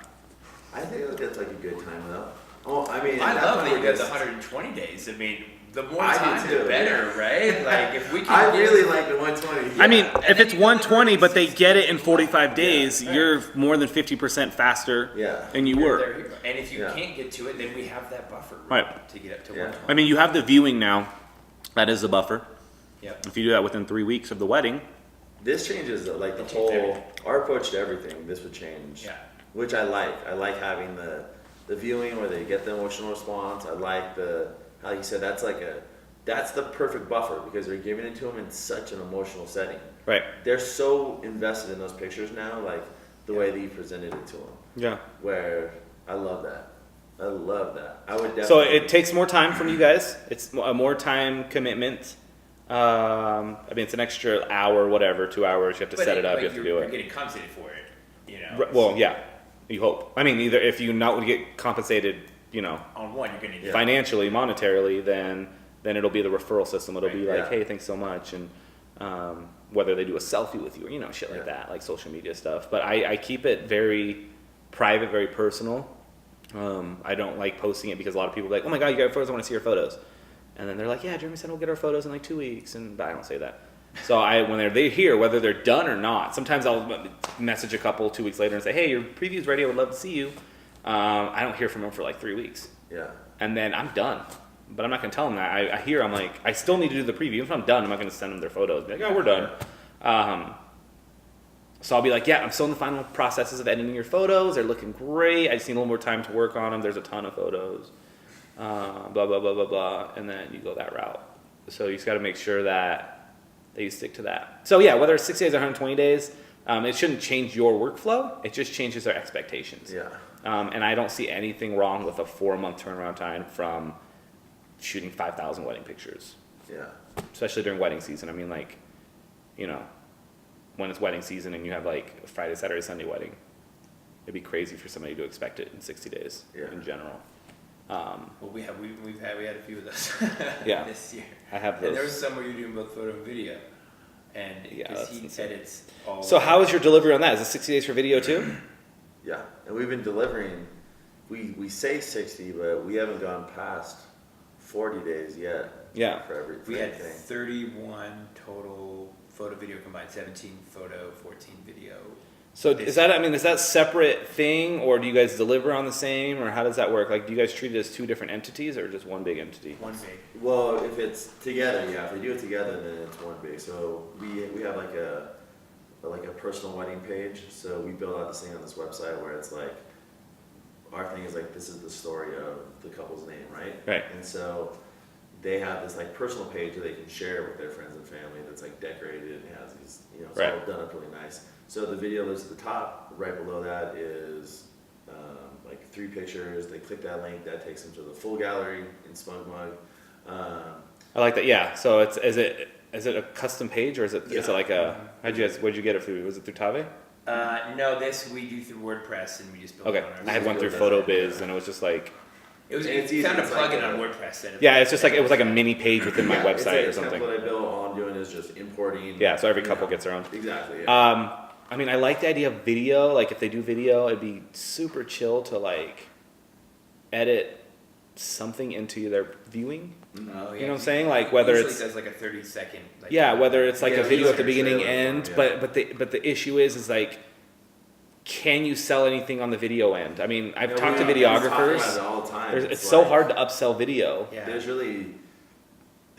I think that's like a good time though. Oh, I mean, I at that love that point, you got the it's- 120 days. I mean, the more I do time, too, the better, yeah. right? Like if we can. I get- really like the 120. I mean, And if then it's you go 120, to but they 60. get it in 45 days, right. you're more than 50% faster Yeah. than you You're were. there, here. And if you Yeah. can't get to it, then we have that buffer room Right. to get up to Yeah. 120. I mean, you have the viewing now. That is the buffer. Yep. If you do that within 3 weeks of the wedding, This changes like the It changed whole everything. our approach to everything. This would change, Yeah. which I like. I like having the viewing where they get the emotional response. I like the how you said that's the perfect buffer because they're giving it to them in such an emotional setting. right? They're so invested in those pictures now, like the way that you presented it to them. Yeah. Where I love that. I love that. I would definitely. So it takes more time from you guys. It's a more time commitment. I mean, it's an extra hour, whatever, 2 hours. You have to But set it up. but You have to do You're it. getting compensated for it. You know. Well, yeah. You hope. I mean, either if you not get compensated, On one, you're gonna get. financially, monetarily, then it'll be the referral system. It'll be Right, like, yeah. hey, thanks so much, and whether they do a selfie with you or shit like Yeah. that, like social media stuff. But I keep it very private, very personal. I don't like posting it because a lot of people are like, oh my god, you got your photos, I want to see your photos. And then they're like, yeah, Jeremy said we'll get our photos in like 2 weeks, but I don't say that. So when they're here, whether they're done or not, sometimes I'll message a couple 2 weeks later and say, hey, your preview's ready, I would love to see you. I don't hear from them for like 3 weeks. Yeah. And then I'm done. But I'm not going to tell them that. I hear, I'm like, I still need to do the preview. If I'm done, I'm not going to send them their photos. Be like, oh, we're done. So I'll be like, yeah, I'm still in the final processes of editing your photos. They're looking great. I just need a little more time to work on them. There's a ton of photos. Blah, blah, blah, blah, blah. And then you go that route. So you just got to make sure that you stick to that. So yeah, whether it's 60 days or 120 days, it shouldn't change your workflow. It just changes their expectations. Yeah. And I don't see anything wrong with a 4-month turnaround time from shooting 5,000 wedding pictures, Yeah. especially during wedding season. I mean, like, when it's wedding season and you have like a Friday, Saturday, Sunday wedding, it'd be crazy for somebody to expect it in 60 days Yeah. in general. Well, we had a few of those. Yeah. This year. I have And there those. was some where you're doing both photo and video, and Yeah, because that's he insane. edits all. So how is your delivery on that? Is it 60 days for video too? Yeah. And we've been delivering. We say 60, but we haven't gone past 40 days yet. Yeah. For everything. We had 31 total photo video combined, 17 photo, 14 video. So is that separate thing, or do you guys deliver on the same, or how does that work? Like, do you guys treat it as 2 different entities or just one big entity? One big. Well, if it's together, yeah. If they do it together, then it's one big. So we have like a personal wedding page. So we build out this thing on this website where it's like our thing is like this is the story of the couple's name, right? Right. And so they have this like personal page that they can share with their friends and family that's like decorated and has these, it's Right. all done up really nice. So the video lives at the top. Right below that is like 3 pictures. They click that link, that takes them to the full gallery in SmugMug. I like that. Yeah. So is it a custom page, or is it Yeah. like a what'd you get it through? Was it through Tave? No, this we do through WordPress, and we just build Okay. it on our. I had one through build that. PhotoBiz, and it was just like, It's It easy. found a It's plugin like on a- WordPress. And yeah, it's just like it was like a mini page within my Yeah, it's website like or a something. template I built. All I'm doing is just importing. Yeah. So every you couple know. gets their own. Exactly. Yeah. I mean, I like the idea of video. Like, if they do video, it'd be super chill to like edit something into their viewing. Oh, yeah. You know what I'm saying? Like, whether Usually it's does like a 30-second. Like, yeah, whether it's like Yeah, a video at the teaser beginning, trailer, end. yeah. But the issue is like, can you sell anything on the video end? I mean, I've Yeah, talked to we talk about videographers. it all the time. It's so like, hard to upsell video. Yeah. There's really,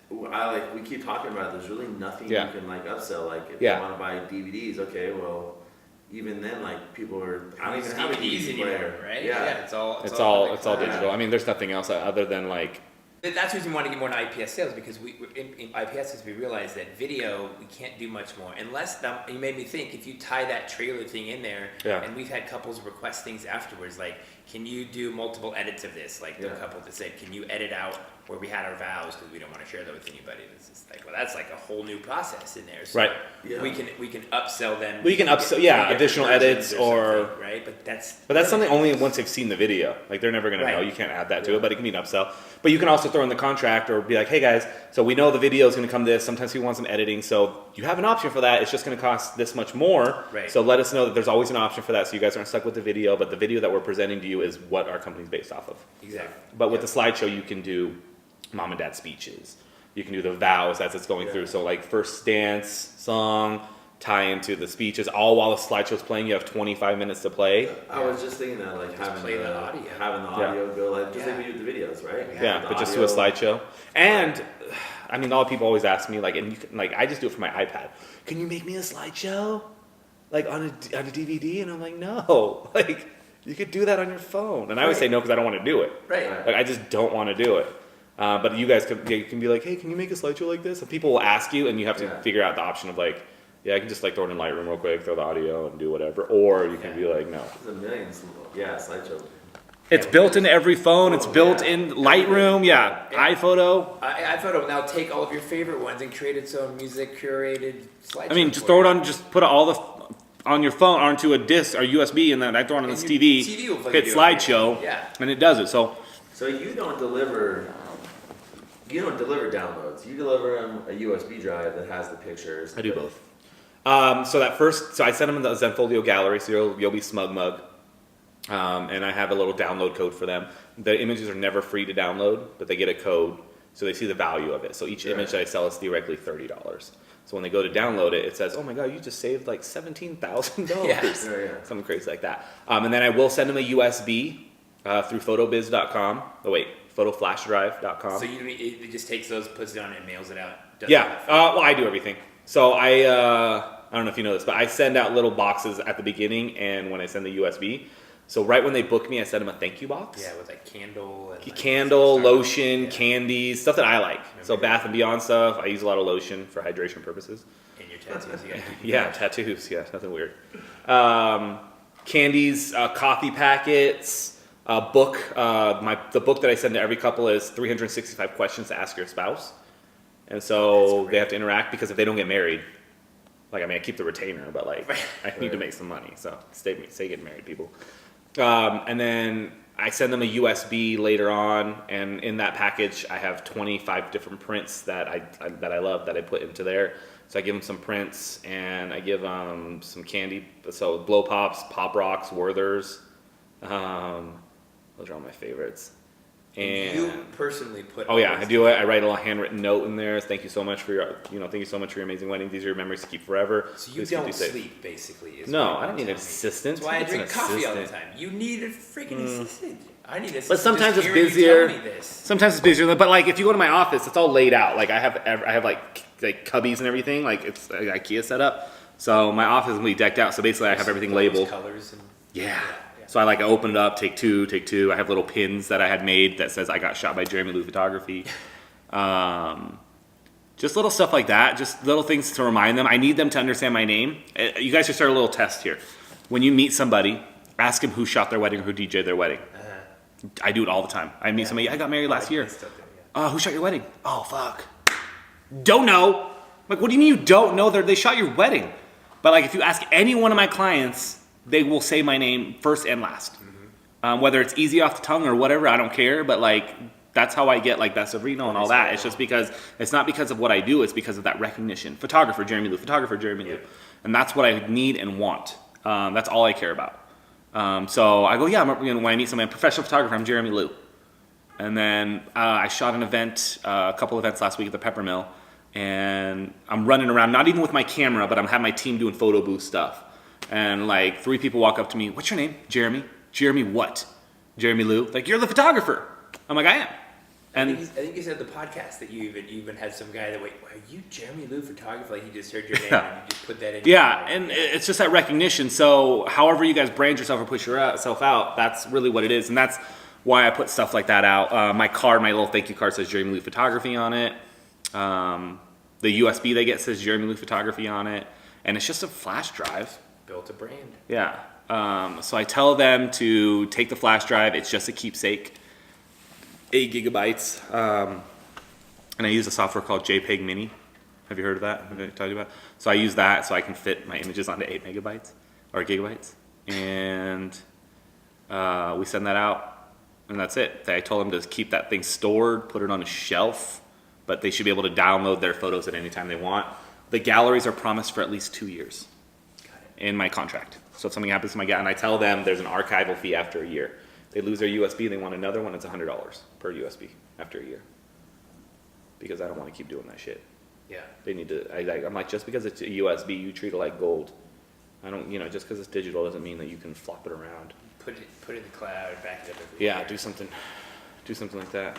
we keep talking about it. There's really nothing Yeah. you can like upsell. Like if Yeah. you want to buy DVDs, okay, well, even then, like people are. I don't Use even have a DVDs DVD anymore, player. right? Yeah. It's all It's all cloud. digital. I mean, there's nothing else other than like. That's the reason we want to get more into IPS sales, because in IPS is we realize that video we can't do much more unless you made me think, if you tie that trailer thing in there, Yeah. and we've had couples request things afterwards like, can you do multiple edits of this? Like the couple that said, can you edit out where we had our vows because we don't want to share that with anybody? It's just like, well, that's like a whole new process in there. So Right. Yeah. we can upsell them. We can upsell, get yeah, different additional versions edits or something, right. But that's something only once they've seen the video. Like they're never gonna know. Right. You can't add that to it, but it can be an upsell. But you can also throw in the contract or be like, hey guys, so we know the video is gonna come this. Sometimes we want some editing, so you have an option for that. It's just gonna cost this much more. Right. So let us know that there's always an option for that, so you guys aren't stuck with the video. But the video that we're presenting to you is what our company's based off of. Exactly. But with the slideshow, you can do mom and dad speeches. You can do the vows as it's going through. So like first dance, song, tie into the speeches, all while the slideshow's playing. You have 25 minutes to play. I was just thinking that, like Just play the audio. having the audio go like just like we do with the videos, right? Yeah, but just do a slideshow. And I mean, all people always ask me, like, and you can, like, I just do it for my iPad. Can you make me a slideshow, like on a DVD? And I'm like, no, like you could do that on your phone. And I always say no because I don't want to do it. Right. Like I just don't want to do it. But you guys can be like, hey, can you make a slideshow like this? And people will ask you, and you have to figure out the option of like, yeah, I can just like throw it in Lightroom real quick, throw the audio, and do whatever. Or you can be like, no. There's a million, slideshow. It's built into every phone. It's built in Lightroom. Yeah, iPhoto. iPhoto now take all of your favorite ones and create its own music curated slideshow. I mean, just throw it on. Just put all the on your phone onto a disc or USB, and then I throw it on this your TV. TV will fucking Hit do it. slideshow, Yeah. and it does it. So So you don't deliver downloads. You deliver them a USB drive that has the pictures. I do both. So I send them in the Zenfolio gallery, so you'll be smug mug. And I have a little download code for them. The images are never free to download, but they get a code, so they see the value of it. So each image that I sell is theoretically $30. So when they go to download it, it says, "Oh my God, you just saved like $17,000." Yeah. Something crazy like that. And then I will send them a USB through photobiz.com. Oh wait, photoflashdrive.com. So it just takes those, puts it on, and mails it out. Does Yeah, it. well, I do everything. So I don't know if you know this, but I send out little boxes at the beginning and when I send the USB. So right when they book me, I send them a thank you box. Yeah, with like candle and Candle, like, lotion, yeah. candies, stuff that I like. So Bath and Beyond stuff. I use a lot of lotion for hydration purposes. And your tattoos, you got Yeah, tattoos. Yeah, nothing weird. Candies, coffee packets, a book. The book that I send to every couple is 365 questions to ask your spouse. And so they have to interact because if they don't get married, like, I mean, I keep the retainer, but like, I need to make some money. So stay getting married, people. And then I send them a USB later on, and in that package, I have 25 different prints that I love that I put into there. So I give them some prints, and I give them some candy. So Blow Pops, Pop Rocks, Werthers. Those are all my favorites. And you personally put. oh yeah, I do it. I write a little handwritten note in there. Thank you so much for your, thank you so much for your amazing wedding. These are your memories to keep forever. So you Please keep don't these safe. sleep, basically. Is No, what I don't need you're an telling me. assistant. That's why I It's an drink coffee all the assistant. time. You need a freaking assistant. I need a assistant. But sometimes just it's hearing busier. You tell me this. Sometimes it's busier. But like, if you go to my office, it's all laid out. Like I have like cubbies and everything. Like it's like IKEA setup. So my office is gonna be decked out. So basically, I have everything labeled. Colors and Yeah. So I open it up, take two. I have little pins that I had made that says I got shot by JeramieLu Photography. Just little stuff like that. Just little things to remind them. I need them to understand my name. You guys should start a little test here. When you meet somebody, ask them who shot their wedding or who DJ'd their wedding. I do it all the time. I meet somebody, I got married last year. Who shot your wedding? Oh, fuck. Don't know. Like, what do you mean you don't know? They shot your wedding. But like, if you ask any one of my clients, they will say my name first and last. Whether it's easy off the tongue or whatever, I don't care. But like, that's how I get like that's Severino and all that. It's just because, it's not because of what I do, it's because of that recognition. Photographer, JeramieLu. And that's what I need and want. That's all I care about. So I go, yeah, when I meet somebody, I'm a professional photographer, I'm JeramieLu. And then I shot an event, a couple events last week at the Peppermill. And I'm running around, not even with my camera, but I'm having my team doing photo booth stuff. And like 3 people walk up to me, what's your name? Jeremy. Jeremy what? JeramieLu. Like, you're the photographer. I'm like, I am. And I think you said the podcast that you even had some guy that, wait, are you JeramieLu photographer? Like he just heard your name and you just put that in. yeah, and it's just that recognition. So however you guys brand yourself or push yourself out, that's really what it is. And that's why I put stuff like that out. My little thank you card says JeramieLu Photography on it. The USB they get says JeramieLu Photography on it. And it's just a flash drive. Built a brand. Yeah. So I tell them to take the flash drive. It's just a keepsake. 8 gigabytes. And I use a software called JPEG Mini. Have you heard of that? Have I told you about it? So I use that so I can fit my images onto 8 megabytes or gigabytes. And we send that out, and that's it. I told them to keep that thing stored, put it on a shelf, but they should be able to download their photos at any time they want. The galleries are promised for at least 2 years in my contract. So if something happens to my gallery, and I tell them there's an archival fee after a year. They lose their USB, they want another one, it's $100 per USB after a year. Because I don't want to keep doing that shit. Yeah. They need to, I'm like, just because it's a USB, you treat it like gold. I don't, just because it's digital doesn't mean that you can flop it around. Put it in the cloud, back it up every Yeah, year. do something like that.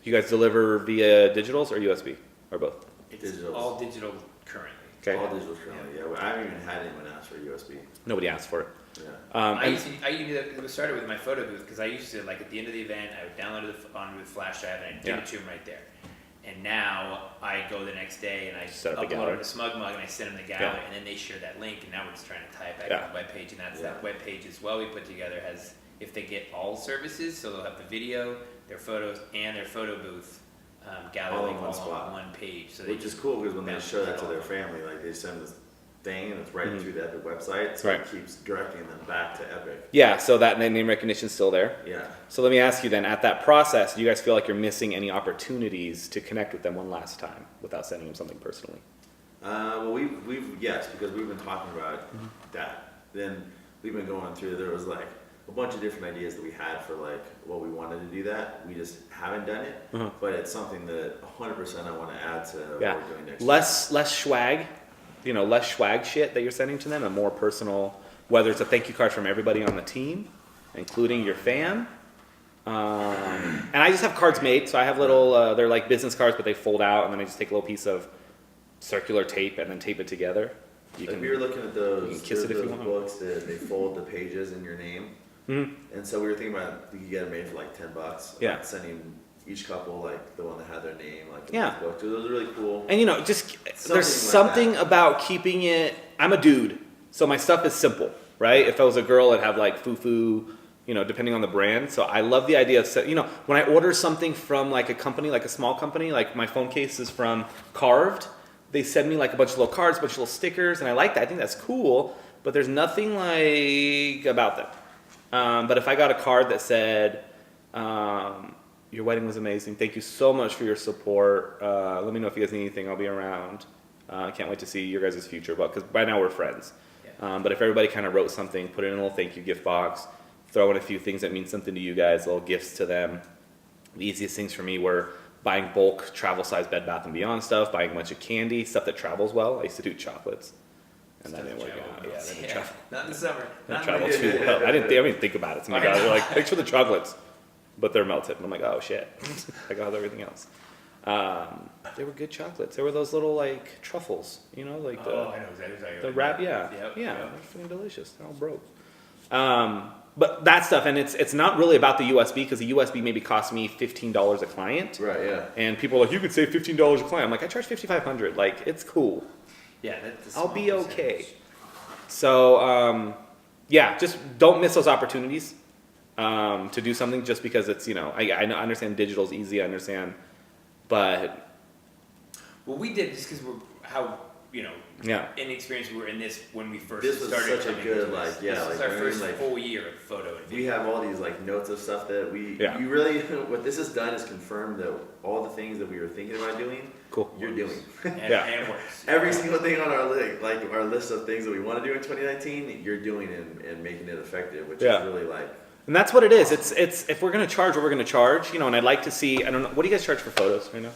You guys deliver via digitals or USB or both? It's Digitals. all digital currently. Okay. All digital currently, yeah. I haven't even had anyone ask for a USB. Nobody asked for it. Yeah. I used to started with my photo booth because I used to, like, at the end of the event, I would download it onto the flash drive and I'd give it to him right there. And now I go the next day and I Set up the upload gallery. it to SmugMug and I send them the gallery and then they share that link and now we're just trying to tie it back to the webpage, and that's that webpage as well we put together has, if they get all services, so they'll have the video, their photos, and their photo booth gallery All in link one all spot. on one page. So Which is cool because when they show that to their family, like they send this thing and it's right through the Epic website, so it keeps directing them back to Epic. Yeah, so that name recognition is still there. Yeah. So let me ask you then, at that process, do you guys feel like you're missing any opportunities to connect with them one last time without sending them something personally? Well, yes, because we've been talking about that. Then we've been going through, there was like a bunch of different ideas that we had for like what we wanted to do that. We just haven't done it, but it's something that 100% I want to add to what we're doing next year. Less swag, less swag shit that you're sending to them, and more personal, whether it's a thank you card from everybody on the team, including your fam. And I just have cards made, so I have little, they're like business cards, but they fold out, and then I just take a little piece of circular tape and then tape it together. We were looking at those, you can kiss it if you want. books that they fold the pages in your name. And so we were thinking about, you could get them made for like $10. Yeah. Like sending each couple like the one that had their name, like in Yeah. this book. Those are really cool. And just there's like something that. about keeping it. I'm a dude, so my stuff is simple, right? If I was a girl, I'd have like foo-foo, depending on the brand. So I love the idea of, when I order something from like a company, like a small company, like my phone case is from Carved. They send me like a bunch of little cards, a bunch of little stickers, and I like that. I think that's cool, but there's nothing like about them. But if I got a card that said, your wedding was amazing. Thank you so much for your support. Let me know if you guys need anything. I'll be around. I can't wait to see your guys' future. Because by now we're friends. Yeah. But if everybody kind of wrote something, put it in a little thank you gift box, throw in a few things that mean something to you guys, little gifts to them. The easiest things for me were buying bulk travel size Bed Bath & Beyond stuff, buying a bunch of candy, stuff that travels well. I used to do chocolates. And that didn't work out. Yeah, that didn't travel. Not in the summer. That traveled too well. I didn't think about it. So my God, they're like, thanks for the chocolates. But they're melted. And I'm like, oh shit. I got everything else. They were good chocolates. They were those little like truffles, like I know exactly. the wrap. Yeah, Yep. they're freaking delicious. They're all broke. But that stuff, and it's not really about the USB because the USB maybe cost me $15 a client. Right, yeah. And people are like, you could save $15 a client. I'm like, I charge $5,500. Like, it's cool. Yeah, that's a I'll small be okay. percentage. So, just don't miss those opportunities to do something just because it's, I understand digital's easy, I understand, but... Well, we did just because inexperienced we were in this when we first This was started. such a coming good, into this. like, yeah, This was like, our I mean, first like, full year of photo and We video. have all these like notes of stuff that you really, what this has done is confirmed that all the things that we were thinking about doing, you're doing. And works. Every single thing on our our list of things that we want to do in 2019, you're doing and making it effective, which is really like. And that's what it is. It's if we're gonna charge what we're gonna charge, and I'd like to see. I don't know. What do you guys charge for photos right now?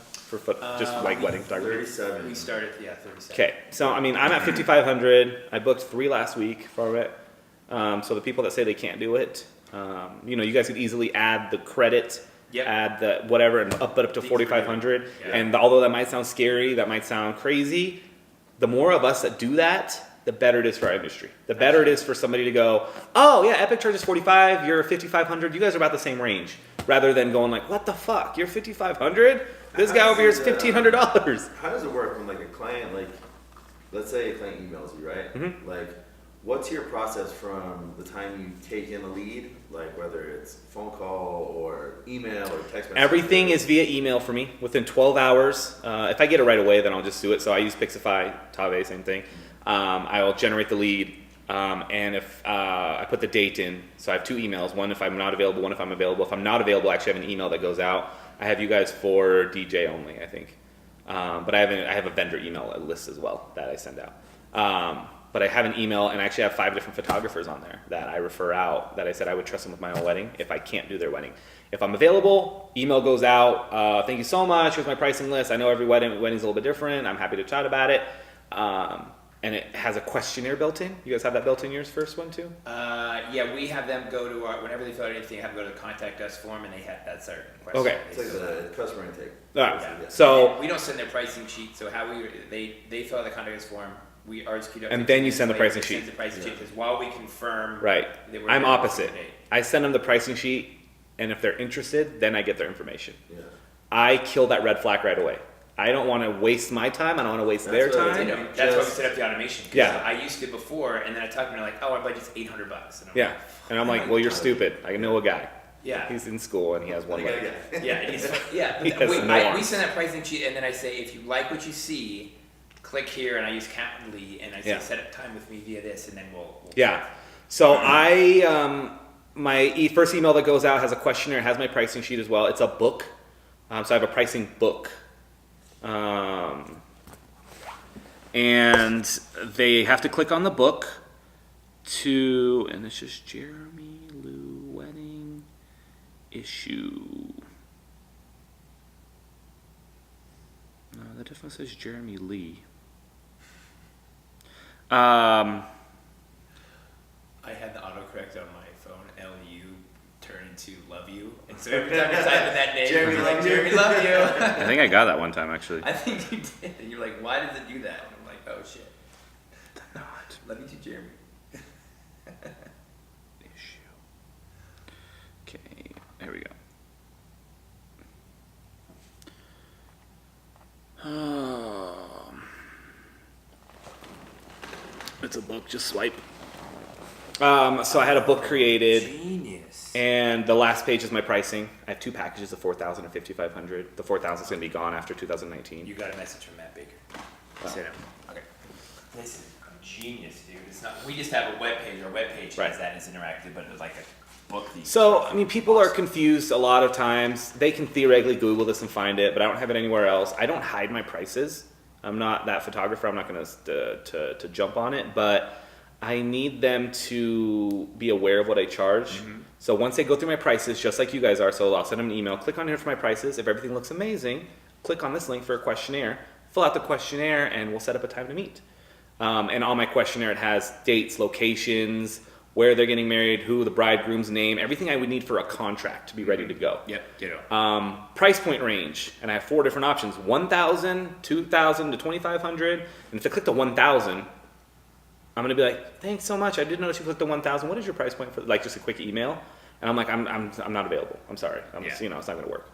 Just like wedding photography. 37. We started, 37. Okay, so I'm at 5,500. I booked 3 last week for it. So the people that say they can't do it, You guys could easily add the credit, Yep. add the whatever, and up it up to 4,500. Yeah. And although that might sound scary, that might sound crazy, the more of us that do that, the better it is for our industry. The better it is for somebody to go, oh yeah, Epic charges 45, you're 5,500, you guys are about the same range. Rather than going like, what the fuck, you're 5,500? This guy over here is $1,500. How does it work when like a client, like, let's say a client emails you, right? Mm-hmm. Like, what's your process from the time you take in a lead, like whether it's phone call or email or text message? Everything is via email for me within 12 hours. If I get it right away, then I'll just do it. So I use Pixify, Tave, same thing. I will generate the lead, and if I put the date in, so I have 2 emails, one if I'm not available, one if I'm available. If I'm not available, I actually have an email that goes out. I have you guys for DJ only, I think. But I have a vendor email list as well that I send out. But I have an email, and I actually have 5 different photographers on there that I refer out, that I said I would trust them with my own wedding if I can't do their wedding. If I'm available, email goes out, thank you so much, here's my pricing list. I know every wedding's a little bit different. I'm happy to chat about it. And it has a questionnaire built in. You guys have that built in yours first one too? Yeah, we have them go to our, whenever they fill out anything, have them go to the contact us form, and that's our question. Okay. It's like the customer intake. All right. Yeah. So, we don't send their pricing sheet, so how they fill out the contact us form, we RSQ up. And then you send the pricing sheet. Send the pricing sheet, because while we confirm. right. that we're I'm good on opposite. the date. I send them the pricing sheet, and if they're interested, then I get their information. Yeah. I kill that red flag right away. I don't want to waste my time. I don't want to waste their That's what I time. did. That's why we set up the automation. 'Cause Yeah. I used to before, and then I talked to them, they're like, oh, our budget's $800. And I'm Yeah. like, And I'm like, well, you're stupid. I know a guy. yeah. He's in school and he has one Like, leg. Yeah, and he's, yeah. He has we, no we arms. send that pricing sheet, and then I say, if you like what you see, click here, and I use Calendly, and I say, Yeah. set up time with me via this, and then we'll Yeah. So my first email that goes out has a questionnaire, has my pricing sheet as well. It's a book. So I have a pricing book. And they have to click on the book and it's just JeramieLu wedding issue. No, that definitely says Jeremy Lee. I had the autocorrect on my phone, LU turn into love you. And so every time you type in that name, Jeremy you're like, love you. Jeremy love you. I think I got that one time actually. I think you did. And you're like, why does it do that? And I'm like, oh shit. Not Love you too, Jeremy. issue. Okay, there we go. It's a book, just swipe. So I had a book created, Genius. and the last page is my pricing. I have 2 packages of 4,000 and 5,500. The 4,000 is going to be gone after 2019. You got a message from Matt Baker. Say no. Okay. This is genius, dude. It's not. We just have a web page. Our web page Right. has that as interactive, but it's like a book. That you So, can- I mean, people are confused a lot of times. They can theoretically Google this and find it, but I don't have it anywhere else. I don't hide my prices. I'm not that photographer. I'm not going to jump on it, but I need them to be aware of what I charge. Mm-hmm. So once they go through my prices, just like you guys are, so I'll send them an email, click on here for my prices. If everything looks amazing, click on this link for a questionnaire, fill out the questionnaire, and we'll set up a time to meet. And on my questionnaire, it has dates, locations, where they're getting married, who the bridegroom's name, everything I would need for a contract to be ready to go. Yep. Ditto. Price point range, and I have 4 different options: 1,000, 2,000 to 2,500. And if I click the 1,000, I'm gonna be like, "Thanks so much. I did notice you clicked the 1,000. What is your price point for like just a quick email?" And I'm like, "I'm not available. I'm sorry. It's not gonna work."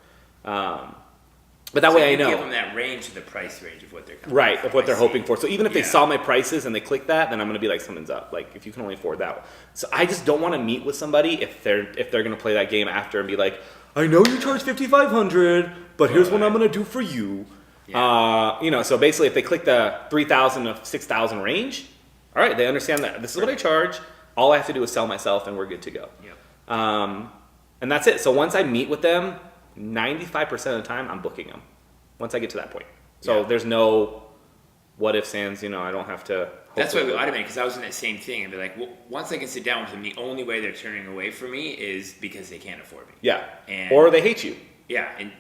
But that So way I you know. Give them that range of the price range of what they're coming Right, for. of what they're I see. hoping for. So even if they Yeah. saw my prices and they click that, then I'm gonna be like, something's up. Like, if you can only afford that. So I just don't want to meet with somebody if they're gonna play that game after and be like, I know you charge $5,500, but here's what I'm gonna do for you. Yeah. So basically, if they click the 3,000 to 6,000 range, all right, they understand that this is what I charge. All I have to do is sell myself, and we're good to go. Yep. And that's it. So once I meet with them, 95% of the time, I'm booking them. Once I get to that point. So Yeah. there's no what ifs, ands, I don't have to. That's why we hopefully- automate, because I was in that same thing. And be like, well, once I can sit down with them, the only way they're turning away from me is because they can't afford me. Yeah. And- Or they hate you. Yeah, and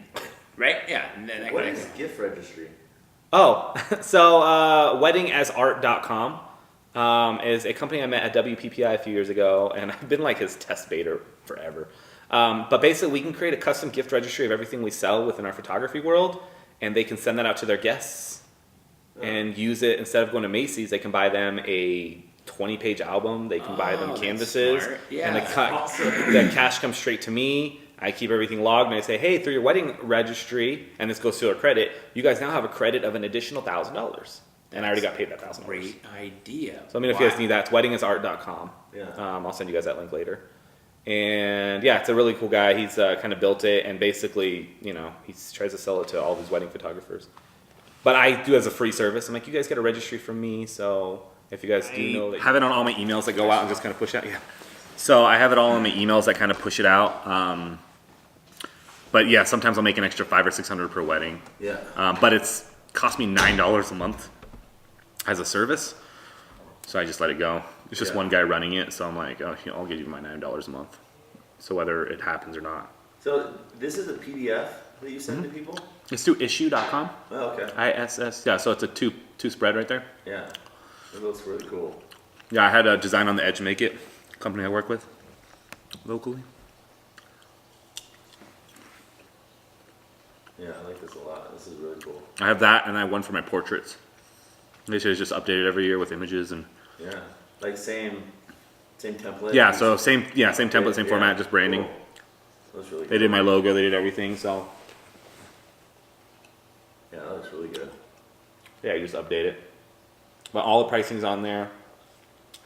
right? Yeah. And then that What kind is of, gift registry? Oh, so weddingasart.com. is a company I met at WPPI a few years ago, and I've been like his test beta forever. But basically, we can create a custom gift registry of everything we sell within our photography world, and they can send that out to their guests and use it. Instead of going to Macy's, they can buy them a 20-page album. They can buy them canvases, and the cash comes straight to me. I keep everything logged, and I say, hey, through your wedding registry, and this goes to their credit, you guys now have a credit of an additional $1,000. And I already got paid that $1,000. Great idea. So let me know if you guys need that. It's weddingisart.com. Yeah. I'll send you guys that link later. And yeah, it's a really cool guy. He's kind of built it, and basically, he tries to sell it to all these wedding photographers. But I do as a free service. I'm like, you guys get a registry from me, so if you guys do know that, have it on all my emails that go out and just kind of push out. Yeah. So I have it all in my emails that kind of push it out. But yeah, sometimes I'll make an extra $500 or $600 per wedding. Yeah. But it's cost me $9 a month as a service, so I just let it go. It's just one guy running it, so I'm like, oh, I'll give you my $9 a month. So whether it happens or not. So this is a PDF that you send to people? It's through issue.com. Oh, okay. ISS. Yeah, so it's a two spread right there. Yeah. It looks really cool. Yeah, I had a Design on the Edge make it, company I work with locally. Yeah, I like this a lot. This is really cool. I have that, and I have one for my portraits. They say it's just updated every year with images and. Yeah, like same template. Yeah, so same template, same format, just branding. Cool. That's really. They did my logo, they did everything, so. Yeah, that looks really good. Yeah, you just update it. But all the pricing's on there.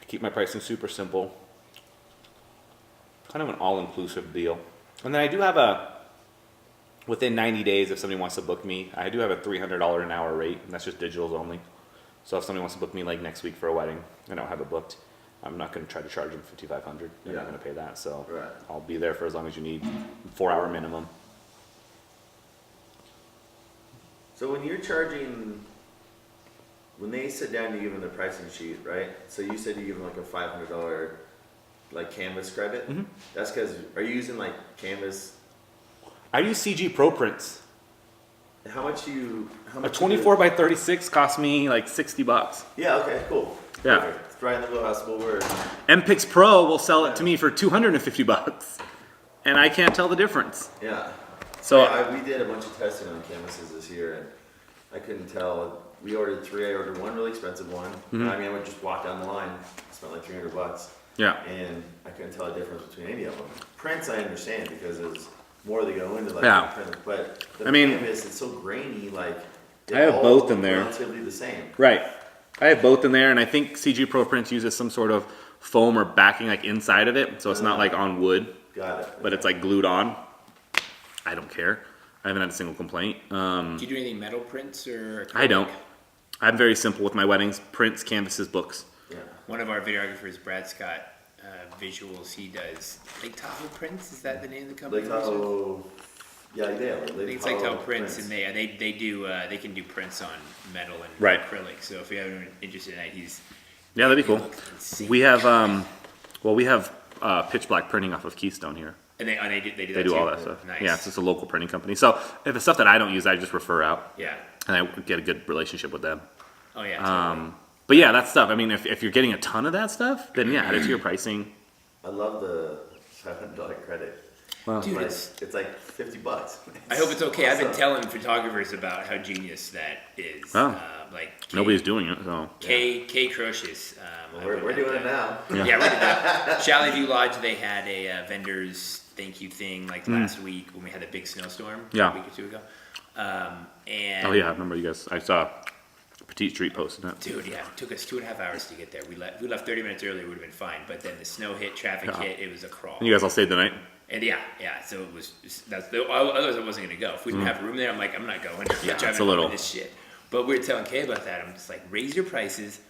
I keep my pricing super simple. Kind of an all-inclusive deal. And then I do have within 90 days, if somebody wants to book me, I do have a $300 an hour rate, and that's just digitals only. So if somebody wants to book me like next week for a wedding, I don't have it booked, I'm not going to try to charge them $5,500. They're not going to pay that, so I'll be there for as long as you need, 4-hour minimum. So when you're charging, when they sit down to give them the pricing sheet, right? So you said you give them like a $500 like Canvas credit. Mm-hmm. That's because, are you using like Canvas? I use CG Pro prints. How much A 24 by 36 cost me like $60. Yeah. Okay. Cool. Yeah. Perfect. It's right in the wheelhouse. We'll work. MPix Pro will sell it to me for $250, and I can't tell the difference. Yeah. So we did a bunch of testing on canvases this year, and I couldn't tell. We ordered 3. I ordered one really expensive one. Mm-hmm. I mean, I would just walk down the line, spent like $300. yeah, And I couldn't tell the difference between any of them. Prints, I understand because there's more that go into like Yeah. the print, but the I mean, canvas, it's so grainy. Like I have all both in look there. relatively the same. right. I have both in there, and I think CG Pro Prints uses some sort of foam or backing like inside of it, so it's not like on wood, Got it. but it's like glued on. I don't care. I haven't had a single complaint. Do you do anything metal prints or? I don't. I'm very simple with my weddings: prints, canvases, books. Yeah. One of our videographers, Brad Scott, visuals, he does Lake Tahoe Prints. Is that the name of the company? Lake Tahoe. Yeah, they have. I think it's Lake Tahoe Prints, and they do they can do prints on metal and Right. acrylic. So if you have anyone interested in that, he's Yeah, that'd be cool. looks insane. We have pitch black printing off of Keystone here. and they do They that do too? all that stuff. Nice. Yeah, it's just a local printing company. So if it's stuff that I don't use, I just refer out, Yeah. and I get a good relationship with them. Oh yeah. Totally. But yeah, that stuff. I mean, if you're getting a ton of that stuff, then yeah, add it to your pricing. I love the $700 credit. Well, Dude, But it's, it's like $50. I hope it's okay. I've been awesome. telling photographers about how genius that is. Oh. Like nobody's doing it, so K Crocious. We're doing it now. Yeah. Yeah, we're doing that. Chalet View Lodge, they had a vendors thank you thing like last week when we had a big snowstorm. Yeah. A week or two ago. And oh yeah, I remember you guys. I saw Petite Street posting it. dude, yeah, it took us 2.5 hours to get there. We left 30 minutes earlier, would have been fine. But then the snow hit, traffic Yeah. hit, it was a crawl. And you guys all stayed the night. And yeah, so it was otherwise I wasn't gonna go. If we didn't have room there, I'm like, I'm not going. I'm not Yeah, driving it's a little- home with this shit. But we were telling Kay about that. I'm just like, raise your prices,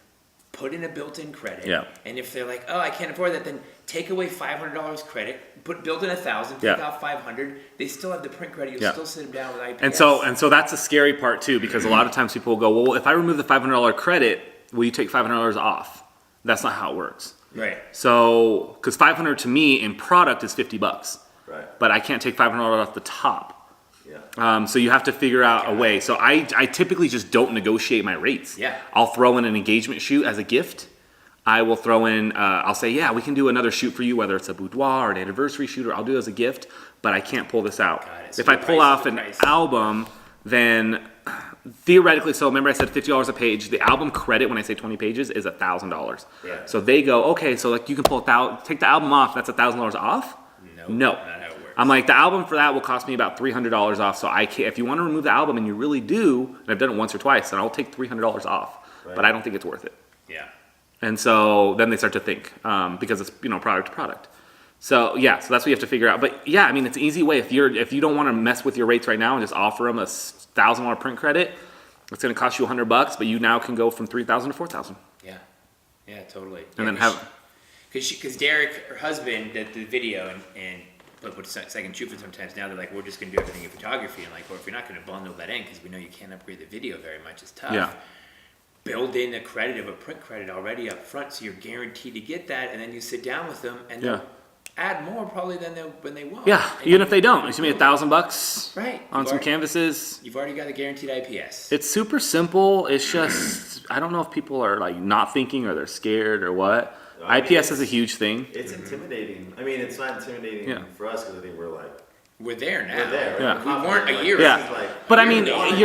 put in a built-in credit. Yeah. And if they're like, oh, I can't afford that, then take away $500 credit, build in 1,000, take Yeah. out 500. They still have the print credit. You'll Yeah. still sit them down with IPS. And so that's the scary part too, because a lot of times people will go, well, if I remove the $500 credit, will you take $500 off? That's not how it works. right. So, because 500 to me in product is $50, Right. but I can't take $500 off the top. Yeah. So you have to figure out a way. So I typically just don't negotiate my rates. Yeah. I'll throw in an engagement shoot as a gift. I will throw in, I'll say, yeah, we can do another shoot for you, whether it's a boudoir or an anniversary shoot, or I'll do it as a gift, but I can't pull this out. Got it. So If I the pull price off is the an price. album, then theoretically, so remember I said $50 a page, the album credit when I say 20 pages is $1,000. Yeah. So they go, okay, so like you can pull take the album off, that's $1,000 off? No. No. Not how it works. I'm like, the album for that will cost me about $300 off. So I can't, if you want to remove the album and you really do, and I've done it once or twice, then I'll take $300 off. Right. But I don't think it's worth it. Yeah. And so then they start to think, because it's, product to product. So yeah, so that's what you have to figure out. But yeah, I mean, it's an easy way. If you don't want to mess with your rates right now and just offer them a $1,000 print credit, it's going to cost you $100, but you now can go from $3,000 to $4,000. Yeah. Yeah, totally. And then Because Derek, her husband, did the video and put second shoot for sometimes. Now they're like, we're just going to do everything in photography. And like, well, if you're not going to bundle that in, because we know you can't upgrade the video very much, it's tough. Yeah. Build in a credit of a print credit already up front, so you're guaranteed to get that. And then you sit down with them and they'll add more probably than when they won't. Yeah, even if they don't. It's going to be $1,000 right. on some canvases. You've already got the guaranteed IPS. It's super simple. It's just, I don't know if people are like not thinking or they're scared or what. I mean, IPS is a huge thing. It's intimidating. I mean, it's not intimidating for us because I think we're like, we're there now. we're there. Yeah. We weren't a year Yeah. ago. Like, But I a year mean, ago,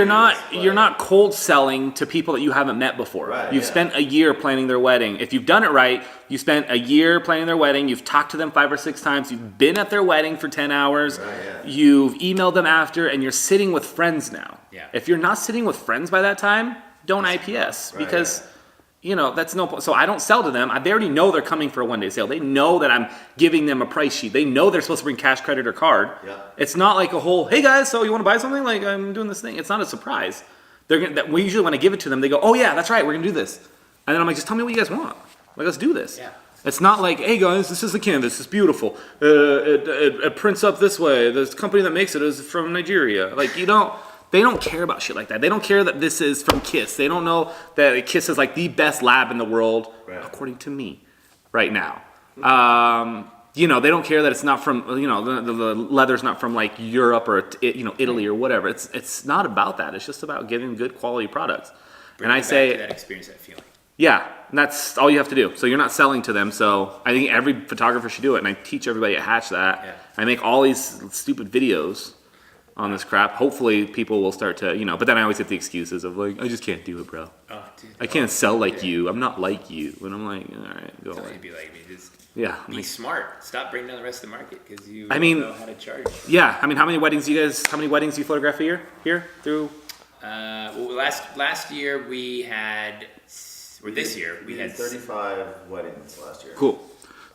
you're not cold selling to people that you haven't met before. Right, You've yeah. spent a year planning their wedding. If you've done it right, you spent a year planning their wedding. You've talked to them 5 or 6 times. You've been at their wedding for 10 hours. Right, yeah. You've emailed them after, and you're sitting with friends now. Yeah. If you're not sitting with friends by that time, don't IPS Right, because. That's no point. So I don't sell to them. They already know they're coming for a one-day sale. They know that I'm giving them a price sheet. They know they're supposed to bring cash, credit, or card. Yeah. It's not like a whole, hey guys, so you want to buy something? Like I'm doing this thing. It's not a surprise. We usually when I give it to them, they go, oh yeah, that's right, we're gonna do this. And then I'm like, just tell me what you guys want. Like let's do this. Yeah. It's not like, hey guys, this is the canvas. It's beautiful. It prints up this way. The company that makes it is from Nigeria. Like They don't care about shit like that. They don't care that this is from KISS. They don't know that KISS is like the best lab in the world, according to me, right now. They don't care that it's not from, the leather's not from like Europe or, Italy or whatever. It's not about that. It's just about giving good quality products. Bring And I it back say, to that experience, that feeling. yeah, and that's all you have to do. So you're not selling to them. So I think every photographer should do it. And I teach everybody at Hatch that. Yeah. I make all these stupid videos on this crap. Hopefully people will start to, but then I always get the excuses of like, I just can't do it, bro. Oh, dude. I can't sell like you. I'm not like you. And I'm like, all right, go Don't away. be like me. Just Yeah. be smart. Stop bringing down the rest of the market because you I mean- don't know how to charge. Yeah. I mean, how many weddings do you photograph a year here through? Well, last year we had, or this year we had 35 weddings last year. Cool.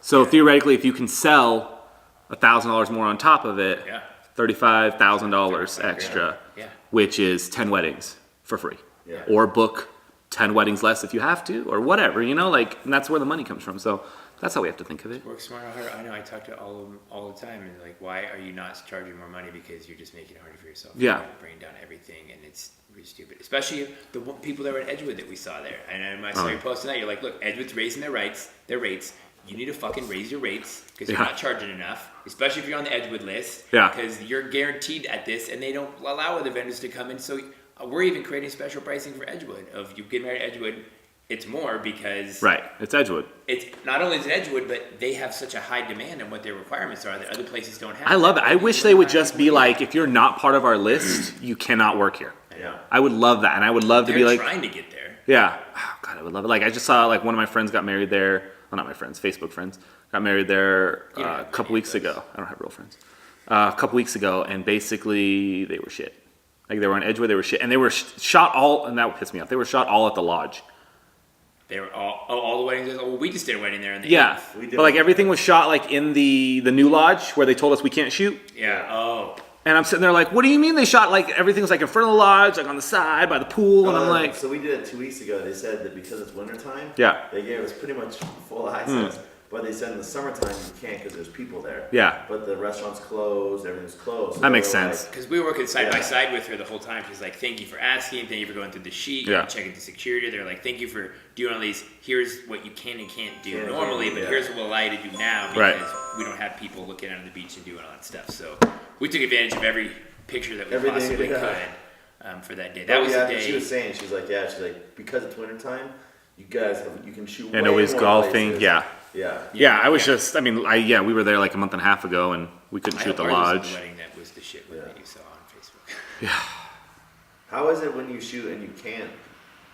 So theoretically, if you can sell $1,000 more on top of it, Yeah. $35,000 extra, Yeah. which is 10 weddings for free. Yeah. Or book 10 weddings less if you have to, or whatever, and that's where the money comes from. So that's how we have to think of it. Work smarter, harder. I know. I talk to all of them all the time, and like, why are you not charging more money? Because you're just making it harder for yourself. Yeah. You're bringing down everything, and it's really stupid. Especially the people that were at Edgewood that we saw there. And I saw your post tonight. You're like, look, Edgewood's raising their rates. You need to fucking raise your rates because you're Yeah. not charging enough, especially if you're on the Edgewood list. Yeah. Because you're guaranteed at this, and they don't allow other vendors to come in. So we're even creating special pricing for Edgewood. If you get married at Edgewood, it's more because Right. It's Edgewood. it's not only is it Edgewood, but they have such a high demand on what their requirements are that other places don't have. I love it. I wish they would just be like, if you're not part of our list, you cannot work here. Yeah. I would love that. And I would love to They're be like, trying to get there. yeah. Oh, God, I would love it. Like, I just saw, like, one of my friends got married there. Well, not my friends, Facebook friends. Got married there You don't a have couple many weeks of those. ago. I don't have real friends. A couple weeks ago, and basically, they were shit. Like, they were on Edgewood, they were shit. And they were shot all, and that pissed me off. They were shot all at the lodge. They were all the weddings. Well, we just did a wedding there in the Yeah. 8th. We did But, like, one. everything was shot, like, in the new lodge where they told us we can't shoot. Yeah. Oh. And I'm sitting there like, what do you mean they shot, like, everything's, like, in front of the lodge, like, on the side, by the pool? And I'm like, So we did it 2 weeks ago. They said that because it's wintertime, yeah. they gave us pretty much full access. But they said in the summertime you can't because there's people there. Yeah. But the restaurant's closed, everything's closed. So That makes they were sense. Because we were working side by Yeah. side with her the whole time. She's like, thank you for asking. Thank you for going through the sheet. Yeah. Checking the security. They're like, thank you for doing all these. Here's what you can and can't do Yeah, normally, but yeah. here's what we'll allow you to do now because Right. we don't have people looking out on the beach and doing all that stuff. So we took advantage of every picture that we Everything, possibly yeah. could for that day. That Oh, was yeah, the day. she was saying, she's like, because it's wintertime, you guys you can shoot. And way always more golfing. places. Yeah. Yeah. Yeah, I was just, I mean, we were there like a month and a half ago and we couldn't shoot at the Ours was lodge. the wedding that was the shit with that you saw on Facebook. Yeah. How is it when you shoot and you can't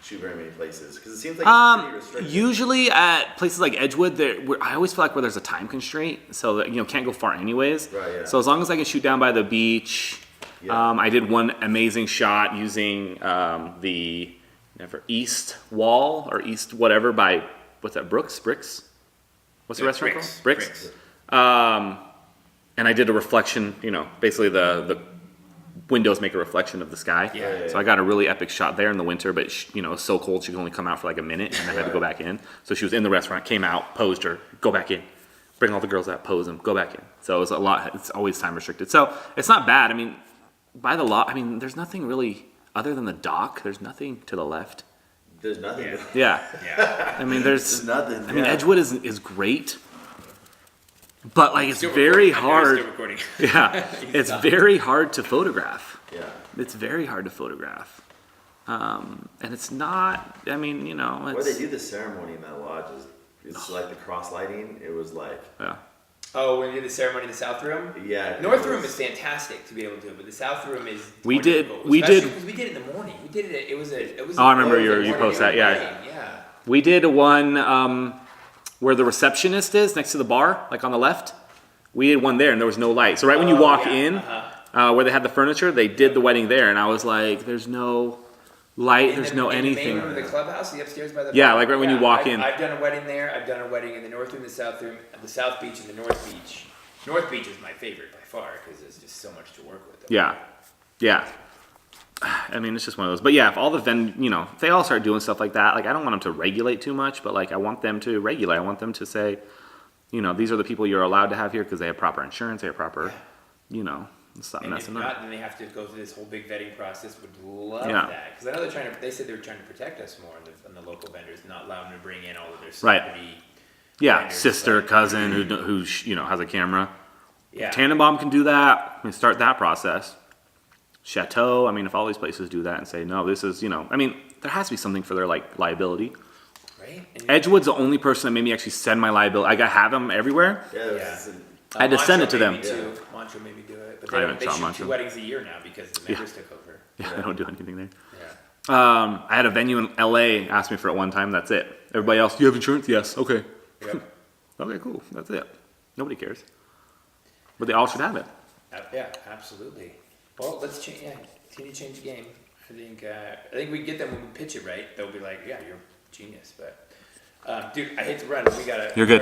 shoot very many places? Because it seems like it's pretty restricted. Usually at places like Edgewood, I always feel like where there's a time constraint, so that, can't go far anyways. Right, yeah. So as long as I can shoot down by the beach, I did one amazing shot using the east wall or east whatever by, what's that, Bricks? What's the restaurant called? Bricks. And I did a reflection, basically the windows make a reflection of the sky. Yeah. So I got a really epic shot there in the winter, but it was so cold she could only come out for like a minute and then I had to go back in. So she was in the restaurant, came out, posed her, go back in, bring all the girls out, pose them, go back in. So it was a lot. It's always time restricted. So it's not bad. I mean, by the law, there's nothing really other than the dock. There's nothing to the left. There's nothing. Yeah. Yeah. There's nothing. Edgewood is great. But like it's very hard. Still recording. Yeah, it's very hard to photograph. Yeah. It's very hard to photograph, and it's not. Where they do the ceremony in that lodge is like the cross lighting. It was like. Yeah. Oh, when we did the ceremony in the South Room? Yeah. North Room is fantastic to be able to do, but the South Room is We more did- difficult, we especially did- because we did it in the morning. We did it. It was a. Oh, I remember it was a you morning post that, yeah. wedding, yeah. We did one where the receptionist is next to the bar, like on the left. We did one there, and there was no light. So right when you walk in, where they had the furniture, they did the wedding there, and I was like, "There's no light. There's no in anything." the main room of the clubhouse, the upstairs by the Yeah, bar. like right when you walk in. I've done a wedding there. I've done a wedding in the North Room, the South Room, the South Beach, and the North Beach. North Beach is my favorite by far because there's just so much to work with. Yeah. It's just one of those. But yeah, if all the if they all start doing stuff like that, like I don't want them to regulate too much, but like I want them to regulate. I want them to say, these are the people you're allowed to have here because they have proper insurance, they have proper, stop And if messing not, up. then they have to go through this whole big vetting process. Would love Yeah. that because I know they said they were trying to protect us more on the local vendors, not allowing them to bring in all of their Right. celebrity. Yeah, vendors, sister, like- cousin, who has a camera. Yeah. Tannenbaum can do that and start that process. Chateau, if all these places do that and say, no, this is, there has to be something for their liability. Right. And Edgewood's the only person that made me actually send my liability. I have them everywhere. Yeah. I had to send it to Mancho them. made me too. Mancho made me do it, but I they, haven't they shot shoot Mancho. 2 weddings a year now because the members took over. Yeah, I don't do anything there. Yeah. I had a venue in LA ask me for it one time. That's it. Everybody else, do you have insurance? Yes. Okay. Yep. Okay, cool. That's it. Nobody cares. But they all should have it. Yeah, absolutely. Well, let's change. Yeah, continue to change the game. I think we get them when we pitch it right. They'll be like, "Yeah, you're a genius." But, dude, I hate to run. We gotta. You're good.